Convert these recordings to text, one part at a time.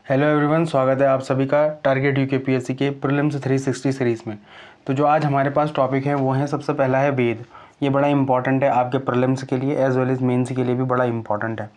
Hello everyone, स्वागत है आप सभी का टारगेट यूकेपीएससी के प्रीलिम्स 360 सीरीज़ में। तो जो आज हमारे पास टॉपिक है वो है, सबसे पहला है वेद। ये बड़ा इंपॉर्टेंट है आपके प्रीलिम्स के लिए एज वेल एज मेंस के लिए भी बड़ा इंपॉर्टेंट है।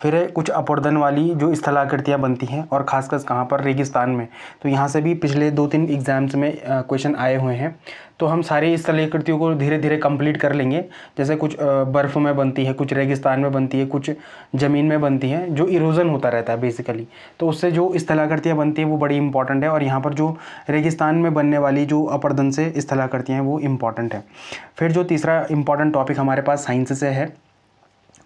फिर है कुछ अपवर्तन वाली जो स्थलाकृतियाँ बनती हैं और खासकर कहाँ पर, रेगिस्तान में। तो यहाँ से भी पिछले 2-3 एग्जाम्स में क्वेश्चन आए हुए हैं। तो हम सारी स्थलाकृतियों को धीरे धीरे कंप्लीट कर लेंगे। जैसे कुछ बर्फ़ में बनती है, कुछ रेगिस्तान में बनती है, कुछ ज़मीन में बनती है, जो इरोजन होता रहता है बेसिकली। तो उससे जो स्थलाकृतियाँ बनती हैं वो बड़ी इंपॉर्टेंट है। और यहाँ पर जो रेगिस्तान में बनने वाली जो अपरदन से स्थलाकृतियाँ हैं वो इंपॉर्टेंट है। फिर जो तीसरा इंपॉर्टेंट टॉपिक हमारे पास साइंस से है,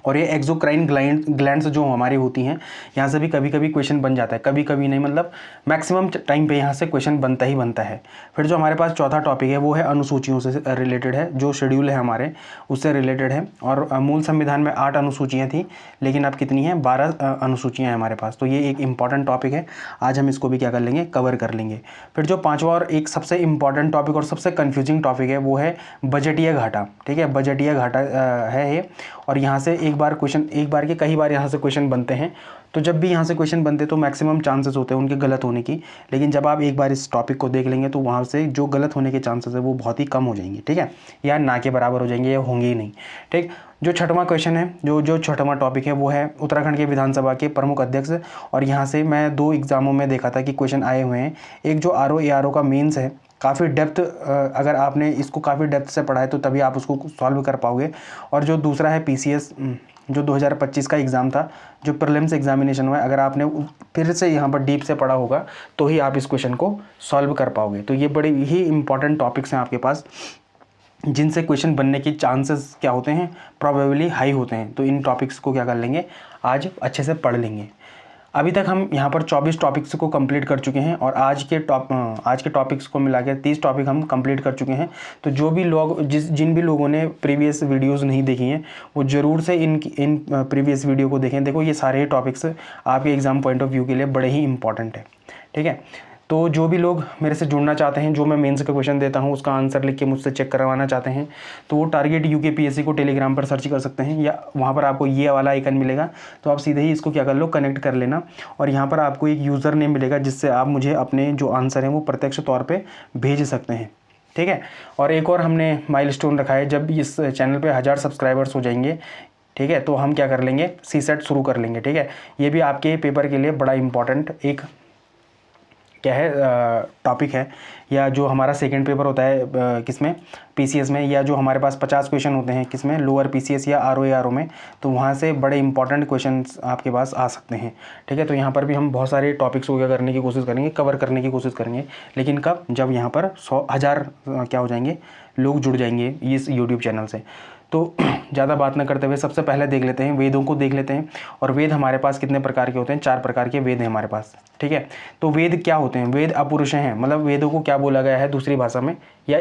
और ये एक्सोक्राइन ग्लैंड्स जो हमारी होती हैं, यहाँ से भी कभी कभी क्वेश्चन बन जाता है। कभी कभी नहीं, मतलब मैक्सिमम टाइम पे यहाँ से क्वेश्चन बनता ही बनता है। फिर जो हमारे पास चौथा टॉपिक है वो है अनुसूचियों से रिलेटेड है। जो शेड्यूल है हमारे उससे रिलेटेड है। और मूल संविधान में 8 अनुसूचियाँ थी, लेकिन अब कितनी हैं, 12 अनुसूचियाँ हैं हमारे पास। तो ये एक इंपॉर्टेंट टॉपिक है, आज हम इसको भी क्या कर लेंगे, कवर कर लेंगे। फिर जो पाँचवा और एक सबसे इंपॉर्टेंट टॉपिक और सबसे कन्फ्यूजिंग टॉपिक है वो है बजटीय घाटा। ठीक है, बजटीय घाटा है ये। और यहाँ से एक बार के कई बार यहाँ से क्वेश्चन बनते हैं। तो जब भी यहाँ से क्वेश्चन बनते तो मैक्सिमम चांसेस होते हैं उनके गलत होने की। लेकिन जब आप एक बार इस टॉपिक को देख लेंगे तो वहाँ से जो गलत होने के चांसेस है वो बहुत ही कम हो जाएंगे। ठीक है, या ना के बराबर हो जाएंगे, या होंगे ही नहीं। ठीक, जो छठवां क्वेश्चन है, जो छठवां टॉपिक है वो है उत्तराखंड के विधानसभा के प्रमुख अध्यक्ष। और यहाँ से मैं 2 एग्जामों में देखा था कि क्वेश्चन आए हुए हैं। एक जो RO का मेंस है, काफ़ी डेप्थ, अगर आपने इसको काफ़ी डेप्थ से पढ़ा है तो तभी आप उसको सॉल्व कर पाओगे। और जो दूसरा है PCS, जो 2025 का एग्ज़ाम था, जो प्रीलिम्स एग्जामिनेशन हुआ है, अगर आपने फिर से यहाँ पर डीप से पढ़ा होगा तो ही आप इस क्वेश्चन को सॉल्व कर पाओगे। तो ये बड़े ही इंपॉर्टेंट टॉपिक्स हैं आपके पास, जिनसे क्वेश्चन बनने की चांसेस क्या होते हैं, प्रॉबेबली हाई होते हैं। तो इन टॉपिक्स को क्या कर लेंगे, आज अच्छे से पढ़ लेंगे। अभी तक हम यहाँ पर 24 टॉपिक्स को कंप्लीट कर चुके हैं, और आज के टॉपिक्स को मिला के 30 टॉपिक हम कंप्लीट कर चुके हैं। तो जो भी लोग जिन भी लोगों ने प्रीवियस वीडियोस नहीं देखी हैं वो ज़रूर से इन प्रीवियस वीडियो को देखें। देखो, ये सारे टॉपिक्स आपके एग्ज़ाम पॉइंट ऑफ व्यू के लिए बड़े ही इंपॉर्टेंट है। ठीक है, तो जो भी लोग मेरे से जुड़ना चाहते हैं, जो मैं मेंस का क्वेश्चन देता हूं उसका आंसर लिख के मुझसे चेक करवाना चाहते हैं, तो वो टारगेट यूकेपीएससी को टेलीग्राम पर सर्च कर सकते हैं, या वहां पर आपको ये वाला आइकन मिलेगा। तो आप सीधे ही इसको क्या कर लो, कनेक्ट कर लेना। और यहाँ पर आपको एक यूज़र नेम मिलेगा जिससे आप मुझे अपने जो आंसर हैं वो प्रत्यक्ष तौर पर भेज सकते हैं। ठीक है, और एक और हमने माइलस्टोन रखा है, जब इस चैनल पे 1000 सब्सक्राइबर्स हो जाएंगे, ठीक है, तो हम क्या कर लेंगे, CSET शुरू कर लेंगे। ठीक है, ये भी आपके पेपर के लिए बड़ा इंपॉर्टेंट एक क्या है, टॉपिक है। या जो हमारा सेकंड पेपर होता है किसमें, PCS में, या जो हमारे पास 50 क्वेश्चन होते हैं किसमें, लोअर PCS या RO में, तो वहाँ से बड़े इंपॉर्टेंट क्वेश्चंस आपके पास आ सकते हैं। ठीक है, तो यहाँ पर भी हम बहुत सारे टॉपिक्स को क्या करने की कोशिश करेंगे, कवर करने की कोशिश करेंगे। लेकिन कब, जब यहाँ पर 100,000 क्या हो जाएंगे, लोग जुड़ जाएंगे इस यूट्यूब चैनल से। तो ज़्यादा बात न करते हुए सबसे पहले देख लेते हैं, वेदों को देख लेते हैं। और वेद हमारे पास कितने प्रकार के होते हैं, 4 प्रकार के वेद हैं हमारे पास। ठीक है, तो वेद क्या होते हैं, वेद अपुरुष हैं। मतलब वेदों को क्या बोला गया है दूसरी भाषा में, या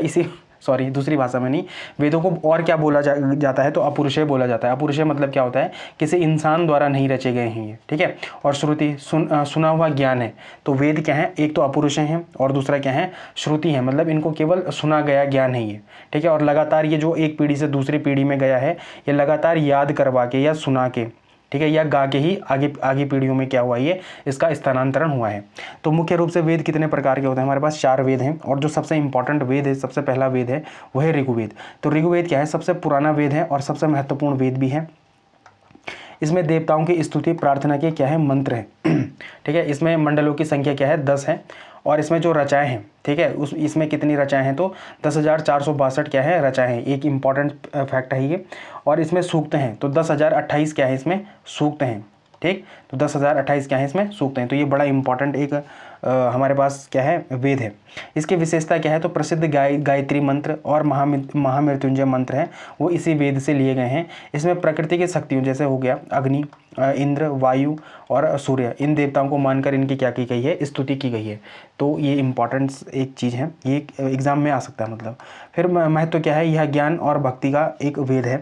दूसरी भाषा में नहीं, वेदों को और क्या बोला जाता है, तो अपुरुषेय बोला जाता है। अपुरुषेय मतलब क्या होता है, किसी इंसान द्वारा नहीं रचे गए हैं ये। ठीक है, और श्रुति सुना हुआ ज्ञान है। तो वेद क्या है, एक तो अपुरुषेय हैं और दूसरा क्या है, श्रुति है, मतलब इनको केवल सुना गया ज्ञान है ये। ठीक है, और लगातार ये जो एक पीढ़ी से दूसरी पीढ़ी में गया है, ये लगातार याद करवा के या सुना के, ठीक है, या गा के ही आगे पीढ़ियों में क्या हुआ, ये इसका स्थानांतरण हुआ है। तो मुख्य रूप से वेद कितने प्रकार के होते हैं, हमारे पास 4 वेद हैं। और जो सबसे इंपॉर्टेंट वेद है, सबसे पहला वेद है वह है ऋग्वेद। तो ऋग्वेद क्या है, सबसे पुराना वेद है और सबसे महत्वपूर्ण वेद भी है। इसमें देवताओं की स्तुति प्रार्थना के क्या है, मंत्र है। ठीक है, इसमें मंडलों की संख्या क्या है, 10 है। और इसमें जो रचाएं हैं, ठीक है, इसमें कितनी रचाएं हैं, तो 10,462 क्या है, रचाएं हैं। एक इंपॉर्टेंट फैक्ट है ये। और इसमें सूक्त हैं, तो 10,028 क्या है, इसमें सूक्त हैं। ठीक, तो 10,028 क्या है, इसमें सूक्त हैं। तो ये बड़ा इंपॉर्टेंट एक हमारे पास क्या है, वेद है। इसकी विशेषता क्या है, तो प्रसिद्ध गायत्री मंत्र और महामृत्युंजय मंत्र हैं, वो इसी वेद से लिए गए हैं। इसमें प्रकृति की शक्तियों, जैसे हो गया अग्नि, इंद्र, वायु और सूर्य, इन देवताओं को मानकर इनकी क्या की गई है, स्तुति की गई है। तो ये इंपॉर्टेंट एक चीज़ है, ये एग्जाम में आ सकता है मतलब। फिर महत्व क्या है, यह ज्ञान और भक्ति का एक वेद है।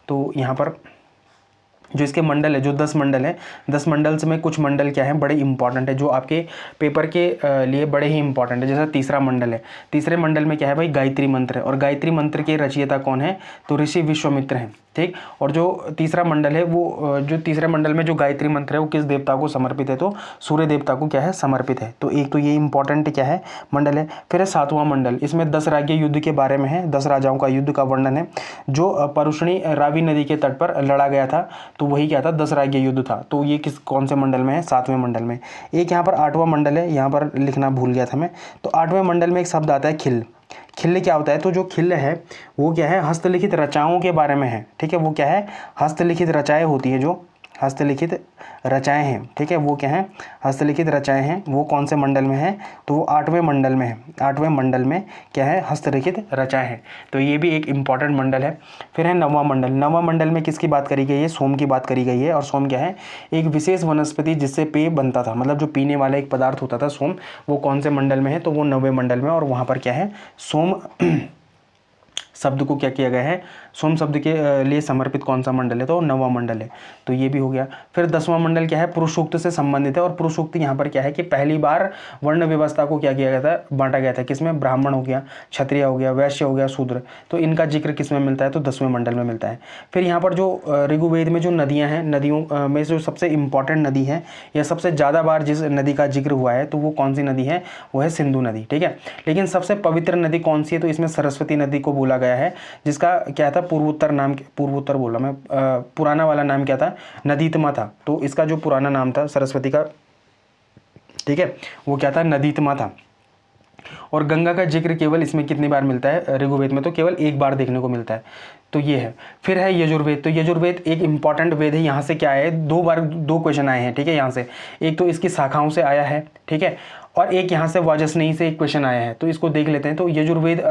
तो यहाँ पर जो इसके मंडल है, जो 10 मंडल है, 10 मंडल में कुछ मंडल क्या है, बड़े इंपॉर्टेंट है, जो आपके पेपर के लिए बड़े ही इंपॉर्टेंट है। जैसा तीसरा मंडल है, तीसरे मंडल में क्या है भाई, गायत्री मंत्र है। और गायत्री मंत्र के रचयिता कौन है, तो ऋषि विश्वामित्र हैं। ठीक। और जो तीसरा मंडल है वो जो तीसरे मंडल में जो गायत्री मंत्र है वो किस देवता को समर्पित है, तो सूर्य देवता को क्या है समर्पित है। तो एक तो ये इंपॉर्टेंट क्या है मंडल है। फिर है सातवां मंडल, इसमें 10 राज्य युद्ध के बारे में है, 10 राजाओं का युद्ध का वर्णन है जो परुष्णी रावी नदी के तट पर लड़ा गया था। तो वही क्या था, 10 राज्य युद्ध था। तो ये कौन से मंडल में है, 7वें मंडल में। एक यहाँ पर 8वां मंडल है, यहाँ पर लिखना भूल गया था मैं। तो 8वें मंडल में एक शब्द आता है खिल। खिल्ल क्या होता है, तो जो खिल्ल है वो क्या है, हस्तलिखित रचनाओं के बारे में है। ठीक है, वो क्या है, हस्तलिखित रचनाएं होती है, जो हस्तलिखित रचनाएं हैं। ठीक है, वो क्या है, हस्तलिखित रचनाएं हैं। वो कौन से मंडल में है, तो वो 8वें मंडल में है। 8वें मंडल में क्या है, हस्तलिखित रचनाएं हैं। तो ये भी एक इंपॉर्टेंट मंडल है। फिर है 9वां मंडल। 9वां मंडल में किसकी बात करी गई है, सोम की बात करी गई है। और सोम क्या है, एक विशेष वनस्पति जिससे पेय बनता था, मतलब जो पीने वाला एक पदार्थ होता था सोम, वो कौन से मंडल में है, तो वो 9वें मंडल में। और वहाँ पर क्या है, सोम शब्द को क्या किया गया है, सोम शब्द के लिए समर्पित कौन सा मंडल है, तो 9वां मंडल है। तो ये भी हो गया। फिर 10वां मंडल क्या है, पुरुष सूक्त से संबंधित है। और पुरुष सूक्त यहाँ पर क्या है कि पहली बार वर्ण व्यवस्था को क्या किया गया था, बांटा गया था। किसमें, ब्राह्मण हो गया, क्षत्रिय हो गया, वैश्य हो गया, शूद्र। तो इनका जिक्र किसमें मिलता है, तो 10वें मंडल में मिलता है। फिर यहाँ पर जो ऋग्वेद में जो नदियाँ हैं, नदियों में जो सबसे इंपॉर्टेंट नदी है या सबसे ज़्यादा बार जिस नदी का जिक्र हुआ है, तो वो कौन सी नदी है, वो है सिंधु नदी। ठीक है, लेकिन सबसे पवित्र नदी कौन सी है, तो इसमें सरस्वती नदी को बोला गया है, जिसका क्या था, पूर्वोत्तर नाम, पूर्वोत्तर बोला मैं, पुराना वाला नाम क्या था, नदीतमा था। तो इसका जो पुराना नाम था सरस्वती का, ठीक है, वो क्या था, नदीतमा था। और गंगा का जिक्र केवल इसमें कितनी बार मिलता है, ऋग्वेद में तो केवल एक बार देखने को मिलता है। तो ये है। फिर है यजुर्वेद। तो यजुर्वेद एक इंपॉर्टेंट वेद है। यहाँ से क्या है, 2 बार 2 क्वेश्चन आए हैं। ठीक है, यहाँ से एक तो इसकी शाखाओं से आया है, ठीक है, और एक यहाँ से वाजस्नेयी से एक क्वेश्चन आया है। तो इसको देख लेते हैं। तो यजुर्वेद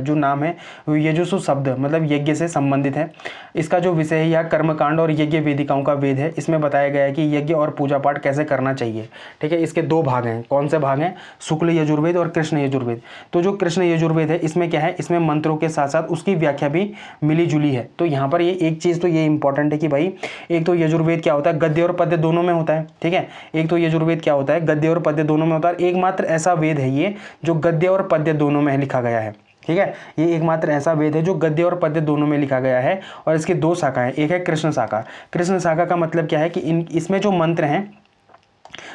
जो नाम है, यजुसु शब्द मतलब यज्ञ से संबंधित है। इसका जो विषय है यह कर्मकांड और यज्ञ वेदिकाओं का वेद है। इसमें बताया गया है कि यज्ञ और पूजा पाठ कैसे करना चाहिए। ठीक है, इसके 2 भाग हैं। कौन से भाग हैं, शुक्ल यजुर्वेद और कृष्ण यजुर्वेद। तो जो कृष्ण यजुर्वेद है इसमें क्या है, इसमें मंत्रों के साथ साथ उसकी व्याख्या भी मिली जुली है। तो यहाँ पर ये एक चीज़ तो ये इंपॉर्टेंट है कि भाई एक तो यजुर्वेद क्या होता है, गद्य और पद्य दोनों में होता है। ठीक है, एक तो यजुर्वेद क्या होता है, गद्य और पद्य दोनों में होता है। एकमात्र ऐसा वेद है ये जो गद्य और पद्य दोनों में लिखा गया है। ठीक है, ये एकमात्र ऐसा वेद है जो गद्य और पद्य दोनों में लिखा गया है। और इसकी 2 शाखाएं, एक है कृष्ण शाखा। कृष्ण शाखा का मतलब क्या है कि इसमें जो मंत्र हैं,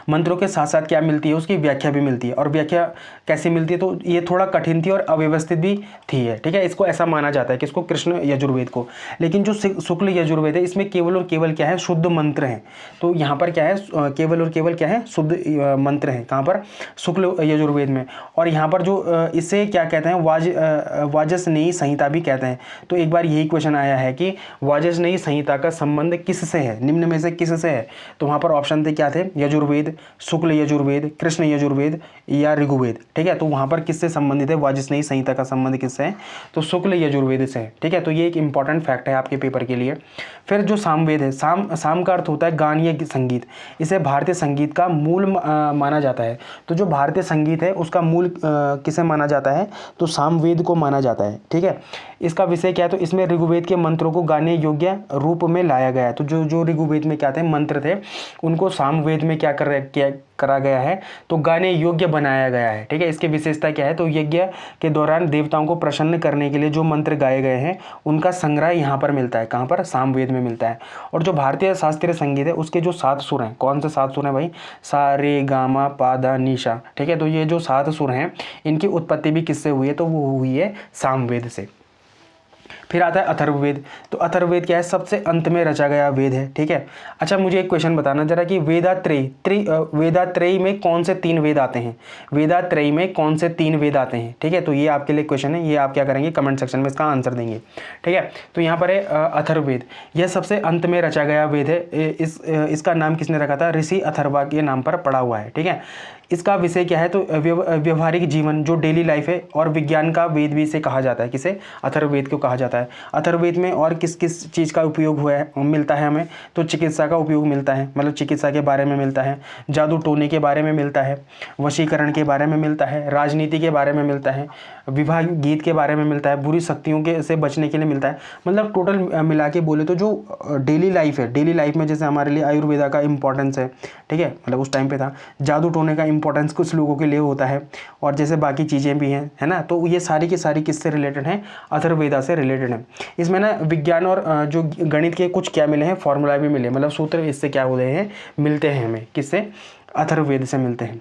मंत्रों के साथ साथ क्या मिलती है, उसकी व्याख्या भी मिलती है। और व्याख्या कैसी मिलती है, तो ये थोड़ा कठिन थी और अव्यवस्थित भी थी है। ठीक है, इसको ऐसा माना जाता है कि इसको कृष्ण यजुर्वेद को। लेकिन जो शुक्ल यजुर्वेद है इसमें केवल और केवल क्या है, शुद्ध मंत्र हैं। तो यहाँ पर क्या है, केवल और केवल क्या है, शुद्ध मंत्र हैं। कहाँ पर, शुक्ल यजुर्वेद में। और यहाँ पर जो इसे क्या कहते हैं, वाजस्नेयी संहिता भी कहते हैं। तो एक बार यही क्वेश्चन आया है कि वाजस्नेयी संहिता का संबंध किससे है, निम्न में से किससे है। तो वहाँ पर ऑप्शन थे, क्या थे, यजुर्वेद, शुक्ल यजुर्वेद, कृष्ण यजुर्वेद या ऋग्वेद। ठीक है, तो वहाँ पर किससे संबंधित है, वाजस्नेयी संहिता का संबंध किससे है, तो शुक्ल यजुर्वेद से है। ठीक है, तो ये एक इंपॉर्टेंट फैक्ट है आपके पेपर के लिए। फिर जो सामवेद है, साम का अर्थ होता है गान या संगीत। इसे भारतीय संगीत का मूल माना जाता है। तो जो भारतीय संगीत है उसका मूल किसे माना जाता है, तो सामवेद को माना जाता है। ठीक है, इसका विषय क्या है, तो इसमें ऋग्वेद के मंत्रों को गाने योग्य रूप में लाया गया है। तो जो ऋग्वेद में क्या थे, मंत्र थे, उनको सामवेद में क्या करा गया है, तो गाने योग्य बनाया गया है। ठीक है, इसकी विशेषता क्या है, तो यज्ञ के दौरान देवताओं को प्रसन्न करने के लिए जो मंत्र गाए गए हैं उनका संग्रह यहाँ पर मिलता है। कहाँ पर, सामवेद में मिलता है। और जो भारतीय शास्त्रीय संगीत है उसके जो 7 सुर हैं, कौन से 7 सुर हैं भाई, सा रे गा मा पा धा नी सा। ठीक है, तो ये जो 7 सुर हैं इनकी उत्पत्ति भी किससे हुई है, तो वो हुई है सामवेद से। फिर आता है अथर्ववेद। तो अथर्ववेद क्या है, सबसे अंत में रचा गया वेद है। ठीक है, अच्छा मुझे एक क्वेश्चन बताना जरा कि वेदात्रयी में कौन से 3 वेद आते हैं, वेदात्रयी में कौन से 3 वेद आते हैं। ठीक है, तो ये आपके लिए क्वेश्चन है, ये आप क्या करेंगे, कमेंट सेक्शन में इसका आंसर देंगे। ठीक है, तो यहाँ पर है अथर्ववेद, यह सबसे अंत में रचा गया वेद है। इसका नाम किसने रखा था, ऋषि अथर्वा के नाम पर पड़ा हुआ है। ठीक है, इसका विषय क्या है, तो व्यवहारिक जीवन जो डेली लाइफ है और विज्ञान का वेद भी इसे कहा जाता है। किसे, अथर्ववेद को कहा जाता है। अथर्ववेद में और किस किस चीज़ का उपयोग हुआ है, मिलता है हमें, तो चिकित्सा का उपयोग मिलता है, मतलब चिकित्सा के बारे में मिलता है, जादू टोने के बारे में मिलता है, वशीकरण के बारे में मिलता है, राजनीति के बारे में मिलता है, विवाह गीत के बारे में मिलता है, बुरी शक्तियों के से बचने के लिए मिलता है। मतलब टोटल मिला के बोले तो जो डेली लाइफ है, डेली लाइफ में जैसे हमारे लिए आयुर्वेदा का इंपॉर्टेंस है। ठीक है, मतलब उस टाइम पे था, जादू टोने का इंपॉर्टेंस कुछ लोगों के लिए होता है, और जैसे बाकी चीज़ें भी हैं, है ना। तो ये सारी की सारी किससे रिलेटेड हैं, अथर्ववेदा से रिलेटेड है। इसमें ना विज्ञान और जो गणित के कुछ क्या मिले हैं, फॉर्मूला भी मिले, मतलब सूत्र इससे क्या होते हैं, मिलते हैं हमें, किससे, अथर्ववेद से मिलते हैं।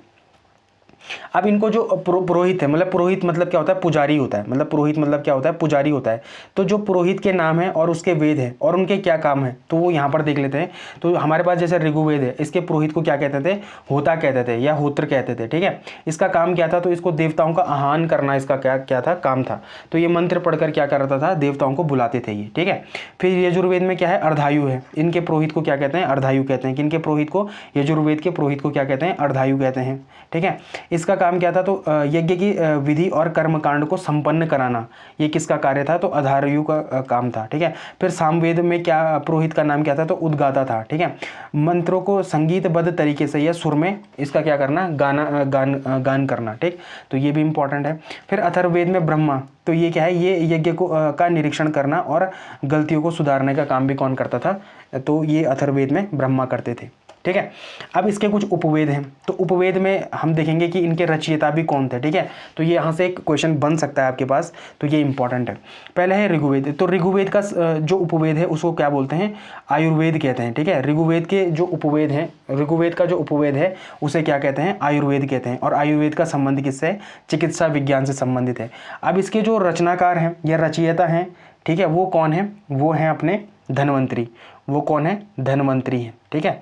अब इनको जो पुरोहित है, मतलब पुरोहित मतलब क्या होता है, पुजारी होता है, मतलब पुरोहित मतलब क्या होता है, पुजारी होता है। तो जो पुरोहित के नाम है और उसके वेद है और उनके क्या काम है, तो वो यहाँ पर देख लेते हैं। तो हमारे पास जैसे ऋग्वेद है, इसके पुरोहित को क्या कहते थे, होता कहते थे या होत्र कहते थे, ठीक है। इसका काम क्या था, तो इसको देवताओं का आह्वान करना इसका क्या था, काम था। तो ये मंत्र पढ़कर क्या करता था, देवताओं को बुलाते थे ये, ठीक है। फिर यजुर्वेद में क्या है, अर्धायु है, इनके पुरोहित को क्या कहते हैं, अर्धायु कहते हैं। किनके पुरोहित को, यजुर्वेद के पुरोहित को क्या कहते हैं, अर्धायु कहते हैं, ठीक है। इसका काम क्या था, तो यज्ञ की विधि और कर्मकांड को संपन्न कराना, ये किसका कार्य था, तो अर्धायु का काम था, ठीक है। फिर सामवेद में क्या पुरोहित का नाम क्या था, तो उद्गाता था, ठीक है। मंत्रों को संगीतबद्ध तरीके से या सुर में इसका क्या करना, गान करना, ठीक। तो ये भी इंपॉर्टेंट है। फिर अथर्ववेद में ब्रह्मा, तो ये क्या है, ये यज्ञ को का निरीक्षण करना और गलतियों को सुधारने का काम भी कौन करता था, तो ये अथर्ववेद में ब्रह्मा करते थे, ठीक है। अब इसके कुछ उपवेद हैं, तो उपवेद में हम देखेंगे कि इनके रचयिता भी कौन थे, ठीक है। तो ये यहाँ से एक क्वेश्चन बन सकता है आपके पास, तो ये इंपॉर्टेंट है। पहले है ऋग्वेद, तो ऋग्वेद का जो उपवेद है उसको क्या बोलते हैं, आयुर्वेद कहते हैं, ठीक है। ऋग्वेद के जो उपवेद हैं, ऋग्वेद का जो उपवेद है उसे क्या कहते हैं, आयुर्वेद कहते हैं। और आयुर्वेद का संबंध किससे है, चिकित्सा विज्ञान से संबंधित है। अब इसके जो रचनाकार हैं या रचयिता हैं, ठीक है, वो कौन है, वो हैं अपने धन्वंतरी। वो कौन है, धन्वंतरी है, ठीक है।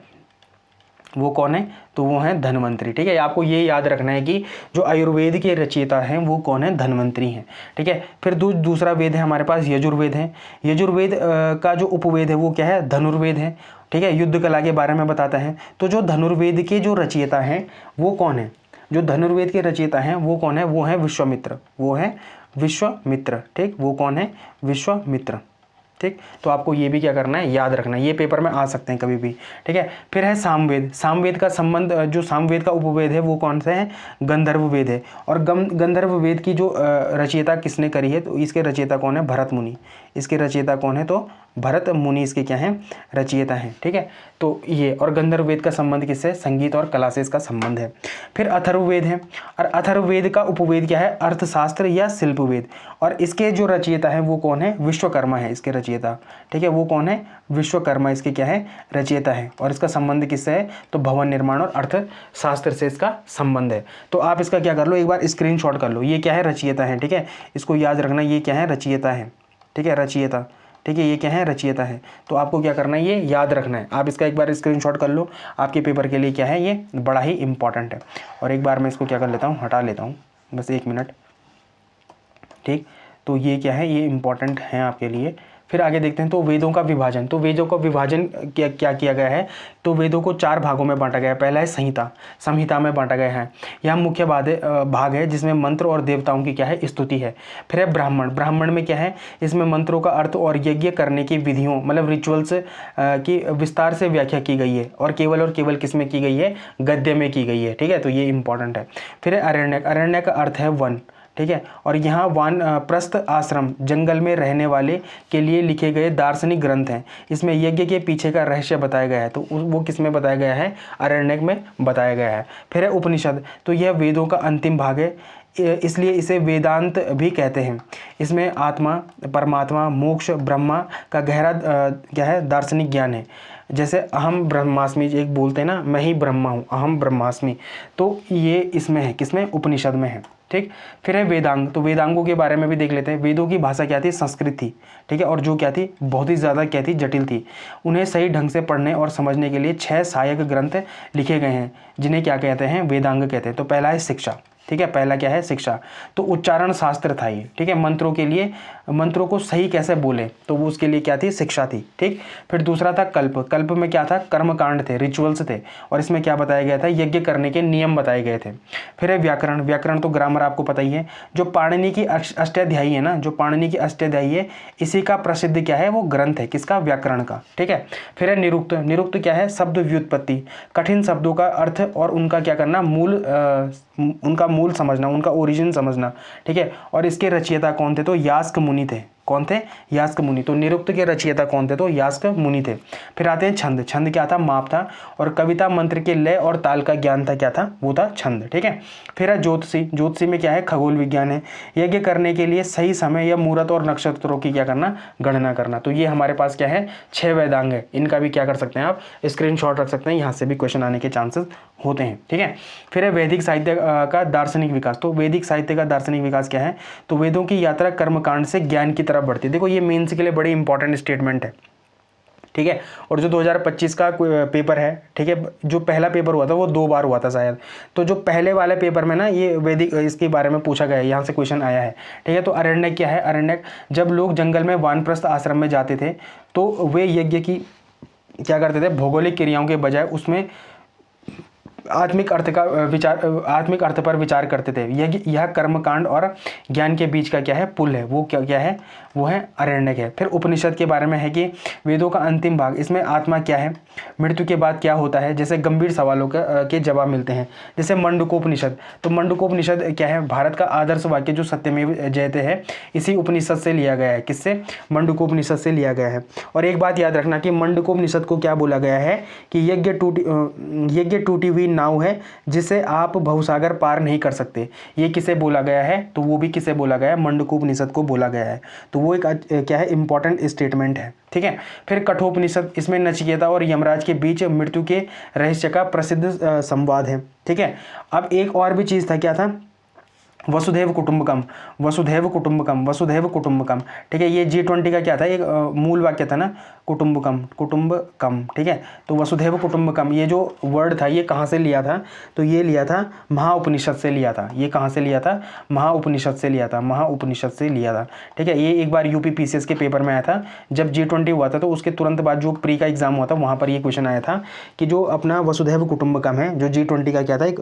वो कौन है, तो वो हैं धन्वंतरी, ठीक है। आपको ये याद रखना है कि जो आयुर्वेद के रचयिता हैं वो कौन है, धन्वंतरी हैं, ठीक है। फिर दूसरा वेद है हमारे पास, यजुर्वेद है। यजुर्वेद का जो उपवेद है वो क्या है, धनुर्वेद है, ठीक है। युद्ध कला के बारे में बताता है। तो जो धनुर्वेद के जो रचयिता हैं वो कौन है, जो धनुर्वेद के रचयिता हैं वो कौन है, वो है विश्वामित्र, वो है विश्वामित्र, ठीक। वो कौन है, विश्वामित्र, ठीक। तो आपको ये भी क्या करना है, याद रखना है, ये पेपर में आ सकते हैं कभी भी, ठीक है। फिर है सामवेद। सामवेद का संबंध, जो सामवेद का उपवेद है वो कौन सा है, गंधर्व वेद है। और गंधर्व वेद की जो रचयिता किसने करी है, तो इसके रचयिता कौन है, भरत मुनि। इसके रचयिता कौन है, तो भरत मुनि इसके क्या हैं, रचयिता हैं, ठीक है। तो ये, और गंधर्व वेद का संबंध किससे, संगीत और कला से इसका संबंध है। फिर अथर्ववेद है, और अथर्ववेद का उपवेद क्या है, अर्थशास्त्र या शिल्पवेद। और इसके जो रचयिता है वो कौन है, विश्वकर्मा है इसके रचयिता, ठीक है। वो कौन है, विश्वकर्मा इसके क्या है, रचयिता है। और इसका संबंध किससे है, तो भवन निर्माण और अर्थशास्त्र से इसका संबंध है। तो आप इसका क्या कर लो, एक बार स्क्रीनशॉट कर लो, ये क्या है, रचयिता है, ठीक है। इसको याद रखना, ये क्या है, रचयिता है, ठीक है, रचयिता, ठीक है। ये क्या है, रचयिता है। तो आपको क्या करना है, ये याद रखना है। आप इसका एक बार स्क्रीनशॉट कर लो, आपके पेपर के लिए क्या है, ये बड़ा ही इंपॉर्टेंट है। और एक बार मैं इसको क्या कर लेता हूँ, हटा लेता हूँ, बस 1 मिनट, ठीक। तो ये क्या है, ये इंपॉर्टेंट है आपके लिए। फिर आगे देखते हैं, तो वेदों का विभाजन। तो वेदों का विभाजन क्या किया गया है, तो वेदों को 4 भागों में बांटा गया है। पहला है संहिता, संहिता में बांटा गया है। यह मुख्य भाग है जिसमें मंत्र और देवताओं की क्या है, स्तुति है। फिर है ब्राह्मण। ब्राह्मण में क्या है, इसमें मंत्रों का अर्थ और यज्ञ करने की विधियों, मतलब रिचुअल्स की विस्तार से व्याख्या की गई है। और केवल किस में की गई है, गद्य में की गई है, ठीक है। तो ये इंपॉर्टेंट है। फिर है अरण्यक। अरण्यक का अर्थ है वन, ठीक है। और यहाँ वानप्रस्थ आश्रम, जंगल में रहने वाले के लिए लिखे गए दार्शनिक ग्रंथ हैं। इसमें यज्ञ के पीछे का रहस्य बताया गया है। तो वो किस में बताया गया है, अरण्यक में बताया गया है। फिर है उपनिषद। तो यह वेदों का अंतिम भाग है, इसलिए इसे वेदांत भी कहते हैं। इसमें आत्मा, परमात्मा, मोक्ष, ब्रह्मा का गहरा क्या है, दार्शनिक ज्ञान है। जैसे अहम ब्रह्मास्मि एक बोलते हैं ना, मैं ही ब्रह्मा हूँ, अहम ब्रह्मास्मि, तो ये इसमें है, किसमें, उपनिषद में है, ठीक। फिर है वेदांग। तो वेदांगों के बारे में भी देख लेते हैं। वेदों की भाषा क्या थी, संस्कृत थी, ठीक है। और जो क्या थी, बहुत ही ज़्यादा क्या थी, जटिल थी। उन्हें सही ढंग से पढ़ने और समझने के लिए 6 सहायक ग्रंथ लिखे गए हैं, जिन्हें क्या कहते हैं, वेदांग कहते हैं। तो पहला है शिक्षा, ठीक है, पहला क्या है, शिक्षा। तो उच्चारण शास्त्र था ये, ठीक है। मंत्रों के लिए, मंत्रों को सही कैसे बोले, तो वो उसके लिए क्या थी, शिक्षा थी, ठीक। फिर दूसरा था कल्प। कल्प में क्या था, कर्मकांड थे, रिचुअल्स थे। और इसमें क्या बताया गया था, यज्ञ करने के नियम बताए गए थे। फिर है व्याकरण। व्याकरण तो ग्रामर आपको पता ही है। जो पाणिनि की अष्टाध्यायी है ना, जो पाणिनि की अष्टाध्यायी है, इसी का प्रसिद्ध क्या है, वो ग्रंथ है, किसका, व्याकरण का, ठीक है। फिर है निरुक्त। निरुक्त क्या है, शब्द व्युत्पत्ति, कठिन शब्दों का अर्थ और उनका क्या करना, उनका मूल समझना, उनका ओरिजिन समझना, ठीक है। और इसके रचयिता कौन थे, तो यास्क मुनि थे, कौन थे? यास्क मुनि। तो निरुक्त के रचयिता कौन थे? तो यास्क मुनि थे। फिर आते हैं छंद। छंद क्या था? माप था। और कविता मंत्र के लय और ताल का ज्ञान था, क्या था? वो था छंद। ठीक है। फिर है ज्योतिषी। ज्योतिषी में क्या है? खगोल विज्ञान है। यज्ञ करने के लिए सही समय या मुहूर्त और नक्षत्रों की क्या करना? गणना करना। तो ये हमारे पास क्या है? 6 वेदांग है। इनका भी क्या कर सकते हैं आप? स्क्रीनशॉट रख सकते हैं, यहाँ से भी क्वेश्चन आने के चांसेस होते हैं। ठीक है। फिर है वैदिक साहित्य का दार्शनिक विकास। तो वैदिक साहित्य का दार्शनिक विकास क्या है? तो वेदों की यात्रा कर्मकांड से ज्ञान की तरफ बढ़ती है। देखो ये मेंस के लिए बड़ी इंपॉर्टेंट स्टेटमेंट है। ठीक है। और जो 2025 का पेपर है, ठीक है, जो पहला पेपर हुआ था वो 2 बार हुआ था शायद। तो जो पहले वाले पेपर में ना ये वैदिक इसके बारे में पूछा गया है, यहाँ से क्वेश्चन आया है। ठीक है। तो अरण्यक क्या है? अरण्यक जब लोग जंगल में वानप्रस्थ आश्रम में जाते थे तो वे यज्ञ की क्या करते थे? भौगोलिक क्रियाओं के बजाय उसमें आत्मिक अर्थ पर विचार करते थे। यह कर्मकांड और ज्ञान के बीच का क्या है? पुल है। वो क्या है? वो है अरण्यक है। फिर उपनिषद के बारे में है कि वेदों का अंतिम भाग, इसमें आत्मा क्या है, मृत्यु के बाद क्या होता है, जैसे गंभीर सवालों के जवाब मिलते हैं। जैसे मंडूकोपनिषद। तो मंडूकोपनिषद क्या है? भारत का आदर्श वाक्य जो सत्यमेव जयते है, इसी उपनिषद से लिया गया है। किससे? मंडूकोपनिषद से लिया गया है। और एक बात याद रखना कि मंडूकोपनिषद को क्या बोला गया है कि यज्ञ टूटी हुई नाव है जिसे आप भवसागर पार नहीं कर सकते। ये किसे बोला गया है? तो वो भी किसे बोला गया है? मंडूकोपनिषद को बोला गया है। तो वो एक क्या है? इंपॉर्टेंट स्टेटमेंट है। ठीक है। फिर कठोपनिषद, इसमें नचिकेता और यमराज के बीच मृत्यु के रहस्य का प्रसिद्ध संवाद है। ठीक है। अब एक और भी चीज था, क्या था? वसुधैव कुटुंबकम। वसुधैव कुटुंबकम, वसुधैव कुटुंबकम। ठीक है। ये G20 का क्या था? एक मूल वाक्य था ना, कुटुंबकम, कुटुंबकम। ठीक है। तो वसुधैव कुटुंबकम ये जो वर्ड था ये कहाँ से लिया था? तो ये लिया था महाउपनिषद से लिया था। ये कहाँ से लिया था? महाउपनिषद से लिया था। महाउपनिषद से लिया था। ठीक है। ये एक बार UPPCS के पेपर में आया था। जब G20 हुआ था तो उसके तुरंत बाद जो प्री का एग्जाम हुआ था वहाँ पर ये क्वेश्चन आया था कि जो अपना वसुधैव कुटुंबकम है, जो G20 का क्या था, एक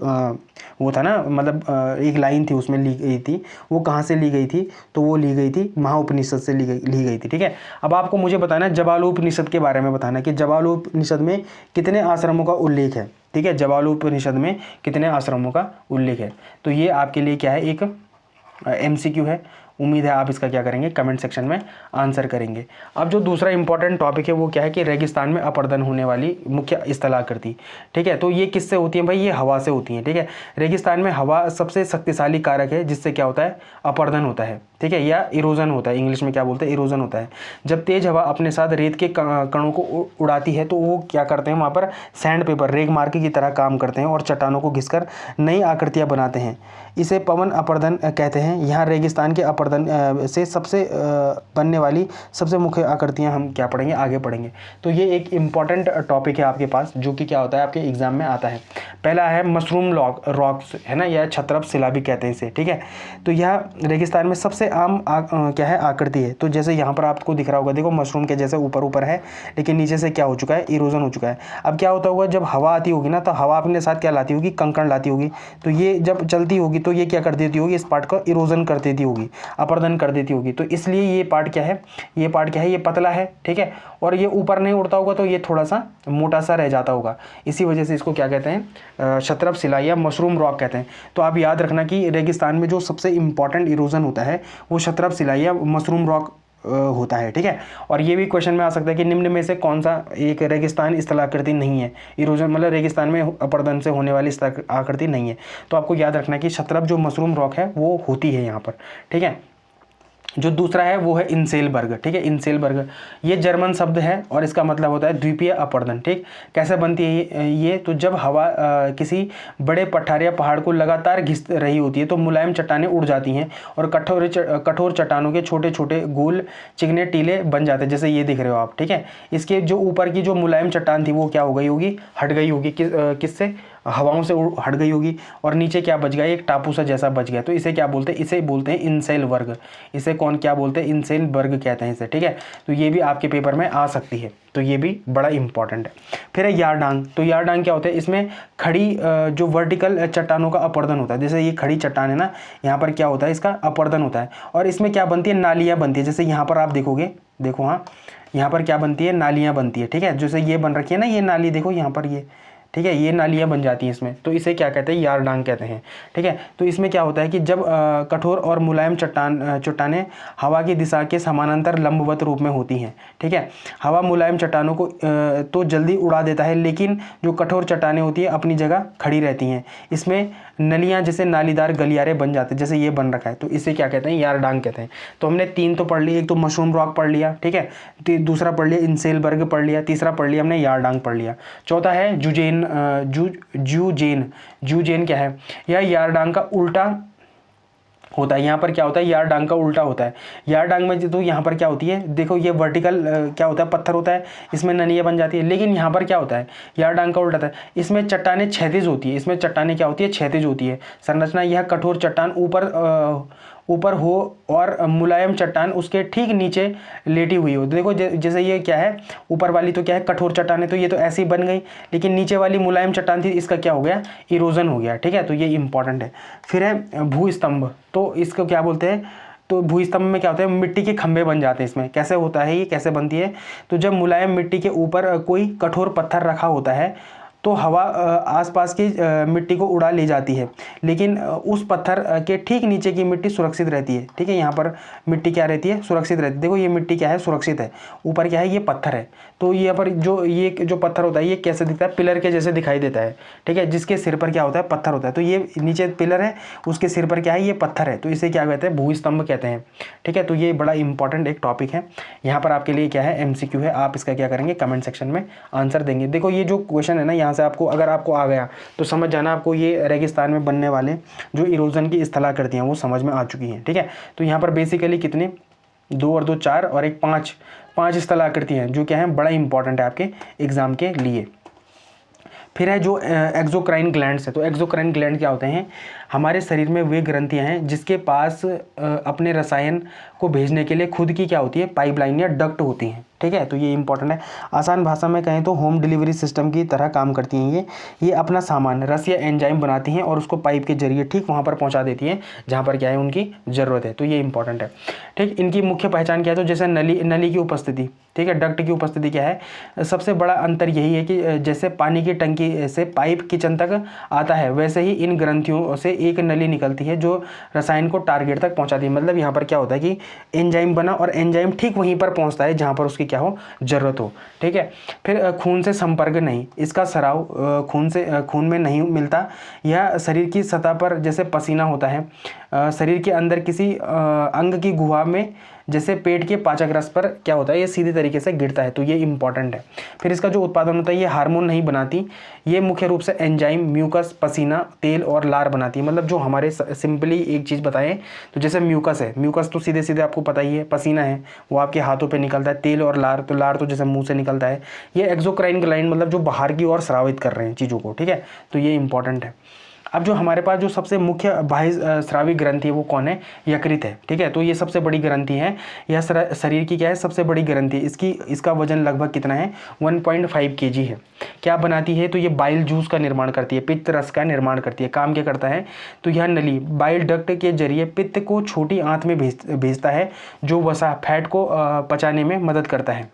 वो था ना, मतलब एक लाइन थी उसमें ली गई थी। वो कहाँ से ली गई थी? तो वो ली गई थी महाउपनिषद से ली गई थी। ठीक है। अब आपको मुझे बताना है जबालोपनिषद के बारे में, बताना कि जबालोपनिषद में कितने आश्रमों का उल्लेख है। ठीक है। जबालोपनिषद में कितने आश्रमों का उल्लेख है? तो ये आपके लिए क्या है? एक MCQ है। उम्मीद है आप इसका क्या करेंगे? कमेंट सेक्शन में आंसर करेंगे। अब जो दूसरा इंपॉर्टेंट टॉपिक है वो क्या है कि रेगिस्तान में अपर्दन होने वाली मुख्य स्थलाकृति। ठीक है। तो ये किससे होती है भाई? ये हवा से होती है। ठीक है। रेगिस्तान में हवा सबसे शक्तिशाली कारक है जिससे क्या होता है? अपर्दन होता है। ठीक है। या इरोजन होता है, इंग्लिश में क्या बोलते हैं? इरोजन होता है। जब तेज हवा अपने साथ रेत के कणों को उड़ाती है तो वो क्या करते हैं? वहाँ पर सैंड पेपर, रेगमार्क की तरह काम करते हैं और चट्टानों को घिसकर नई आकृतियाँ बनाते हैं। इसे पवन अपर्दन कहते हैं। यहाँ रेगिस्तान के अपर्दन से सबसे बनने वाली सबसे मुख्य आकृतियाँ हम क्या पढ़ेंगे? आगे पढ़ेंगे। तो ये एक इम्पॉर्टेंट टॉपिक है आपके पास, जो कि क्या होता है? आपके एग्जाम में आता है। पहला है मशरूम रॉक्स, है ना, या छत्रप शिला भी कहते हैं इसे। ठीक है। तो यह रेगिस्तान में सबसे आम क्या है? आकृति है। तो जैसे यहाँ पर आपको दिख रहा होगा, देखो मशरूम के जैसे ऊपर है, लेकिन नीचे से क्या हो चुका है? इरोजन हो चुका है। अब क्या होता होगा? जब हवा आती होगी ना, तो हवा अपने साथ क्या लाती होगी? कंकड़ लाती होगी। तो ये जब चलती होगी तो ये क्या कर देती होगी? इस पार्ट को इरोजन कर देती होगी, अपर्दन कर देती होगी। तो इसलिए ये पार्ट क्या है? ये पार्ट क्या है? ये पतला है। ठीक है। और ये ऊपर नहीं उड़ता होगा तो ये थोड़ा सा मोटा सा रह जाता होगा। इसी वजह से इसको क्या कहते हैं? छत्रप शिला या मशरूम रॉक कहते हैं। तो आप याद रखना कि रेगिस्तान में जो सबसे इंपॉर्टेंट इरोजन होता है वो छत्रप शिला या मशरूम रॉक होता है। ठीक है। और ये भी क्वेश्चन में आ सकता है कि निम्न में से कौन सा एक रेगिस्तान स्थलाकृति नहीं है? इरोजन मतलब रेगिस्तान में अपर्दन से होने वाली आकृति नहीं है। तो आपको याद रखना कि छत्रप जो मशरूम रॉक है वो होती है यहाँ पर। ठीक है। जो दूसरा है वो है इंसेलबर्ग। ठीक है। इंसेलबर्ग ये जर्मन शब्द है और इसका मतलब होता है द्वीपीय अपर्दन। ठीक। कैसे बनती है ये? तो जब हवा किसी बड़े पठार या पहाड़ को लगातार घिस रही होती है तो मुलायम चट्टानें उड़ जाती हैं और कठोर चट्टानों के छोटे छोटे गोल चिकने टीले बन जाते हैं, जैसे ये दिख रहे हो आप। ठीक है। इसके जो ऊपर की जो मुलायम चट्टान थी वो क्या हो गई होगी? हट गई होगी। किससे? हवाओं से हट गई होगी। और नीचे क्या बच गया? एक टापू सा जैसा बच गया। तो इसे क्या बोलते हैं? इसे बोलते हैं इंसेलबर्ग। इसे कौन क्या बोलते हैं? इंसेलबर्ग कहते हैं इसे। ठीक है। तो ये भी आपके पेपर में आ सकती है, तो ये भी बड़ा इंपॉर्टेंट है। फिर है यारडांग। तो यारडांग क्या होता है? इसमें खड़ी जो वर्टिकल चट्टानों का अपर्दन होता है। जैसे ये खड़ी चट्टान है ना, यहाँ पर क्या होता है? इसका अपर्दन होता है। और इसमें क्या बनती है? नालियाँ बनती है। जैसे यहाँ पर आप देखोगे, देखो हाँ, यहाँ पर क्या बनती है? नालियाँ बनती है। ठीक है। जैसे ये बन रखी है ना, ये नाली देखो यहाँ पर, ये ठीक है, ये नालियाँ बन जाती हैं इसमें, तो इसे क्या कहते हैं, यारडांग कहते हैं। ठीक है, तो इसमें क्या होता है कि जब कठोर और मुलायम चट्टानें हवा की दिशा के समानांतर लंबवत रूप में होती हैं, ठीक है, हवा मुलायम चट्टानों को तो जल्दी उड़ा देता है, लेकिन जो कठोर चट्टानें होती हैं अपनी जगह खड़ी रहती हैं। इसमें नलियाँ जैसे नालीदार गलियारे बन जाते हैं, जैसे ये बन रखा है, तो इसे क्या कहते हैं, यारडांग कहते हैं। तो हमने 3 तो पढ़ लिए, एक तो मशरूम रॉक पढ़ लिया, ठीक है, दूसरा पढ़ लिया इंसेलबर्ग पढ़ लिया, तीसरा पढ़ लिया हमने यारडांग पढ़ लिया, चौथा है जूजेन क्या है, यह यारडांग का उल्टा होता है। यहाँ पर क्या होता है, यारडांग का उल्टा होता है। यारडांग में तो यहाँ पर क्या होती है, देखो ये वर्टिकल क्या होता है, पत्थर होता है, इसमें नलियाँ बन जाती है, लेकिन यहाँ पर क्या होता है, यारडांग का उल्टा होता है, इसमें चट्टानें क्षैतिज होती है, इसमें चट्टानें क्या होती है, क्षैतिज होती है संरचना। यह कठोर चट्टान ऊपर हो और मुलायम चट्टान उसके ठीक नीचे लेटी हुई हो। देखो जैसे ये क्या है, ऊपर वाली तो क्या है, कठोर चट्टान है, तो ये तो ऐसी बन गई, लेकिन नीचे वाली मुलायम चट्टान थी, इसका क्या हो गया, इरोजन हो गया। ठीक है, तो ये इंपॉर्टेंट है। फिर है भूस्तंभ, तो इसको क्या बोलते हैं, तो भूस्तंभ में क्या होता है, मिट्टी के खंभे बन जाते हैं। इसमें कैसे होता है, ये कैसे बनती है, तो जब मुलायम मिट्टी के ऊपर कोई कठोर पत्थर रखा होता है तो हवा आसपास की मिट्टी को उड़ा ले जाती है, लेकिन उस पत्थर के ठीक नीचे की मिट्टी सुरक्षित रहती है। ठीक है, यहाँ पर मिट्टी क्या रहती है, सुरक्षित रहती है। देखो ये मिट्टी क्या है, सुरक्षित है, ऊपर क्या है, ये पत्थर है। तो यहाँ पर जो पत्थर होता है ये कैसे दिखता है, पिलर के जैसे दिखाई देता है। ठीक है, जिसके सिर पर क्या होता है, पत्थर होता है। तो ये नीचे पिलर है, उसके सिर पर क्या है, ये पत्थर है, तो इसे क्या कहते हैं, भूस्तंभ कहते हैं। ठीक है, तो ये बड़ा इंपॉर्टेंट एक टॉपिक है। यहाँ पर आपके लिए क्या है, MCQ है, आप इसका क्या करेंगे, कमेंट सेक्शन में आंसर देंगे। देखो ये जो क्वेश्चन है ना, यहाँ से आपको अगर आपको आ गया तो समझ जाना आपको ये रेगिस्तान में बनने वाले जो इरोजन की स्थलाकृतियां वो समझ में आ चुकी हैं। ठीक है, तो यहाँ पर बेसिकली कितने, 2 और 2 4 और एक 5 स्थलाकृति हैं जो क्या है, बड़ा इंपॉर्टेंट है आपके एग्जाम के लिए। फिर है जो एक्सोक्राइन ग्लैंड्स है। तो एक्सोक्राइन ग्लैंड क्या होते हैं, हमारे शरीर में वे ग्रंथियां हैं जिसके पास अपने रसायन को भेजने के लिए खुद की क्या होती है, पाइपलाइन या डक्ट होती हैं। ठीक है, तो ये इंपॉर्टेंट है। आसान भाषा में कहें तो होम डिलीवरी सिस्टम की तरह काम करती हैं ये अपना सामान रस या एंजाइम बनाती हैं और उसको पाइप के जरिए ठीक वहाँ पर पहुँचा देती हैं जहाँ पर क्या है उनकी ज़रूरत है। तो ये इंपॉर्टेंट है। ठीक, इनकी मुख्य पहचान क्या है, तो जैसे नली की उपस्थिति, ठीक है, डक्ट की उपस्थिति क्या है, सबसे बड़ा अंतर यही है कि जैसे पानी की टंकी से पाइप किचन तक आता है, वैसे ही इन ग्रंथियों से एक नली निकलती है जो रसायन को टारगेट तक पहुंचाती है। मतलब यहाँ पर क्या होता है कि एंजाइम बना और एंजाइम ठीक वहीं पर पहुंचता है जहाँ पर उसकी क्या हो, जरूरत हो। ठीक है, फिर खून से संपर्क नहीं, इसका स्राव खून में नहीं मिलता। यह शरीर की सतह पर जैसे पसीना होता है, शरीर के अंदर किसी अंग की गुहा में जैसे पेट के पाचक रस पर क्या होता है, ये सीधे तरीके से गिरता है। तो ये इंपॉर्टेंट है। फिर इसका जो उत्पादन होता है, ये हार्मोन नहीं बनाती, ये मुख्य रूप से एंजाइम, म्यूकस, पसीना, तेल और लार बनाती है। मतलब जो हमारे सिंपली एक चीज़ बताएं तो जैसे म्यूकस है, म्यूकस तो सीधे सीधे आपको पता ही है, पसीना है वो आपके हाथों पे निकलता है, तेल और लार तो जैसे मुंह से निकलता है। ये एक्सोक्राइन ग्लैंड मतलब जो बाहर की ओर स्रावित कर रहे हैं चीज़ों को। ठीक है, तो ये इंपॉर्टेंट है। अब जो हमारे पास जो सबसे मुख्य बाह्य स्रावी ग्रंथि है वो कौन है, यकृत है। ठीक है, तो ये सबसे बड़ी ग्रंथि है, यह शरीर की क्या है, सबसे बड़ी ग्रंथि है। इसका वजन लगभग कितना है, 1.5 kg है। क्या बनाती है, तो ये बाइल जूस का निर्माण करती है, पित्त रस का निर्माण करती है। काम क्या करता है, तो यह नली बाइल डक्ट के जरिए पित्त को छोटी आंत में भेजता है जो वसा फैट को पचाने में मदद करता है।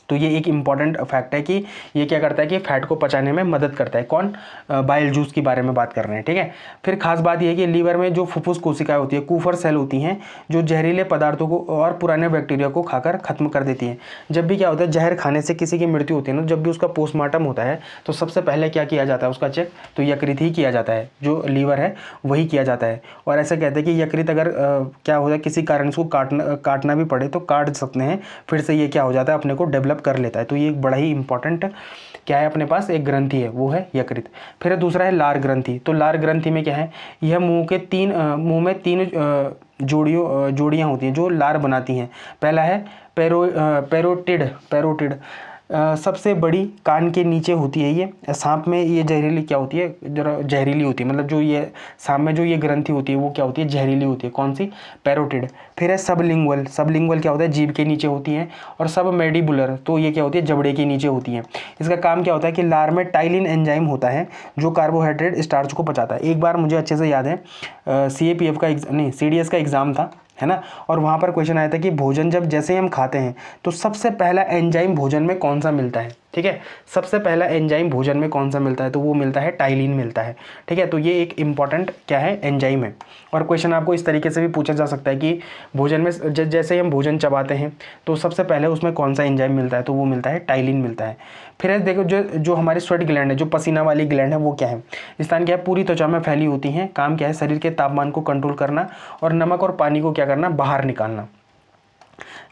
तो ये एक इम्पॉर्टेंट फैक्ट है कि ये क्या करता है कि फैट को पचाने में मदद करता है। कौन, बाइल जूस के बारे में बात कर रहे हैं। ठीक है, फिर खास बात ये है कि लीवर में जो फुफ्फुस कोशिकाएं होती है, कूफर सेल होती हैं, जो जहरीले पदार्थों को और पुराने बैक्टीरिया को खाकर खत्म कर देती हैं। जब भी क्या होता है, जहर खाने से किसी की मृत्यु होती है ना, जब भी उसका पोस्टमार्टम होता है तो सबसे पहले क्या किया जाता है, उसका चेक तो यकृत ही किया जाता है, जो लीवर है वही किया जाता है। और ऐसा कहते हैं कि यकृत अगर क्या होता है किसी कारण इसको काटना भी पड़े तो काट सकते हैं, फिर से ये क्या हो जाता है, अपने को डेवलप कर लेता है। तो ये एक बड़ा ही इंपॉर्टेंट क्या है, अपने पास एक ग्रंथि है, वो है यकृत। फिर दूसरा है लार ग्रंथि। तो लार ग्रंथि में क्या है, यह मुंह में तीन जोड़ियाँ होती हैं जो लार बनाती हैं। पहला है पैरोटिड सबसे बड़ी कान के नीचे होती है। ये सांप में ये जहरीली क्या होती है, जरा जहरीली होती है। मतलब जो ये सांप में जो ये ग्रंथि होती है वो क्या होती है, जहरीली होती है। कौन सी, पैरोटिड। फिर है सबलिंगुअल क्या होता है, जीभ के नीचे होती है। और सब मैंडिबुलर, तो ये क्या होती है, जबड़े के नीचे होती है। इसका काम क्या होता है कि लार में टाइलिन एंजाइम होता है जो कार्बोहाइड्रेट स्टार्च को पचाता है। एक बार मुझे अच्छे से याद है, CAPF का CDS का एग्जाम था, है ना, और वहाँ पर क्वेश्चन आया था कि भोजन जब जैसे हम खाते हैं तो सबसे पहला एंजाइम भोजन में कौन सा मिलता है। ठीक है। सबसे पहला एंजाइम भोजन में कौन सा मिलता है, तो वो मिलता है टाइलिन मिलता है, ठीक है। तो ये एक इंपॉर्टेंट क्या है, एंजाइम है। और क्वेश्चन आपको इस तरीके से भी पूछा जा सकता है कि भोजन में जैसे हम भोजन चबाते हैं तो सबसे पहले उसमें कौन सा एंजाइम मिलता है, तो वो मिलता है टाइलिन मिलता है। फिर देखो जो जो हमारी स्वेट ग्लैंड है, जो पसीना वाली ग्लैंड है, वो क्या है, स्थान क्या है, पूरी त्वचा में फैली होती हैं। काम क्या है, शरीर के तापमान को कंट्रोल करना और नमक और पानी को क्या करना, बाहर निकालना।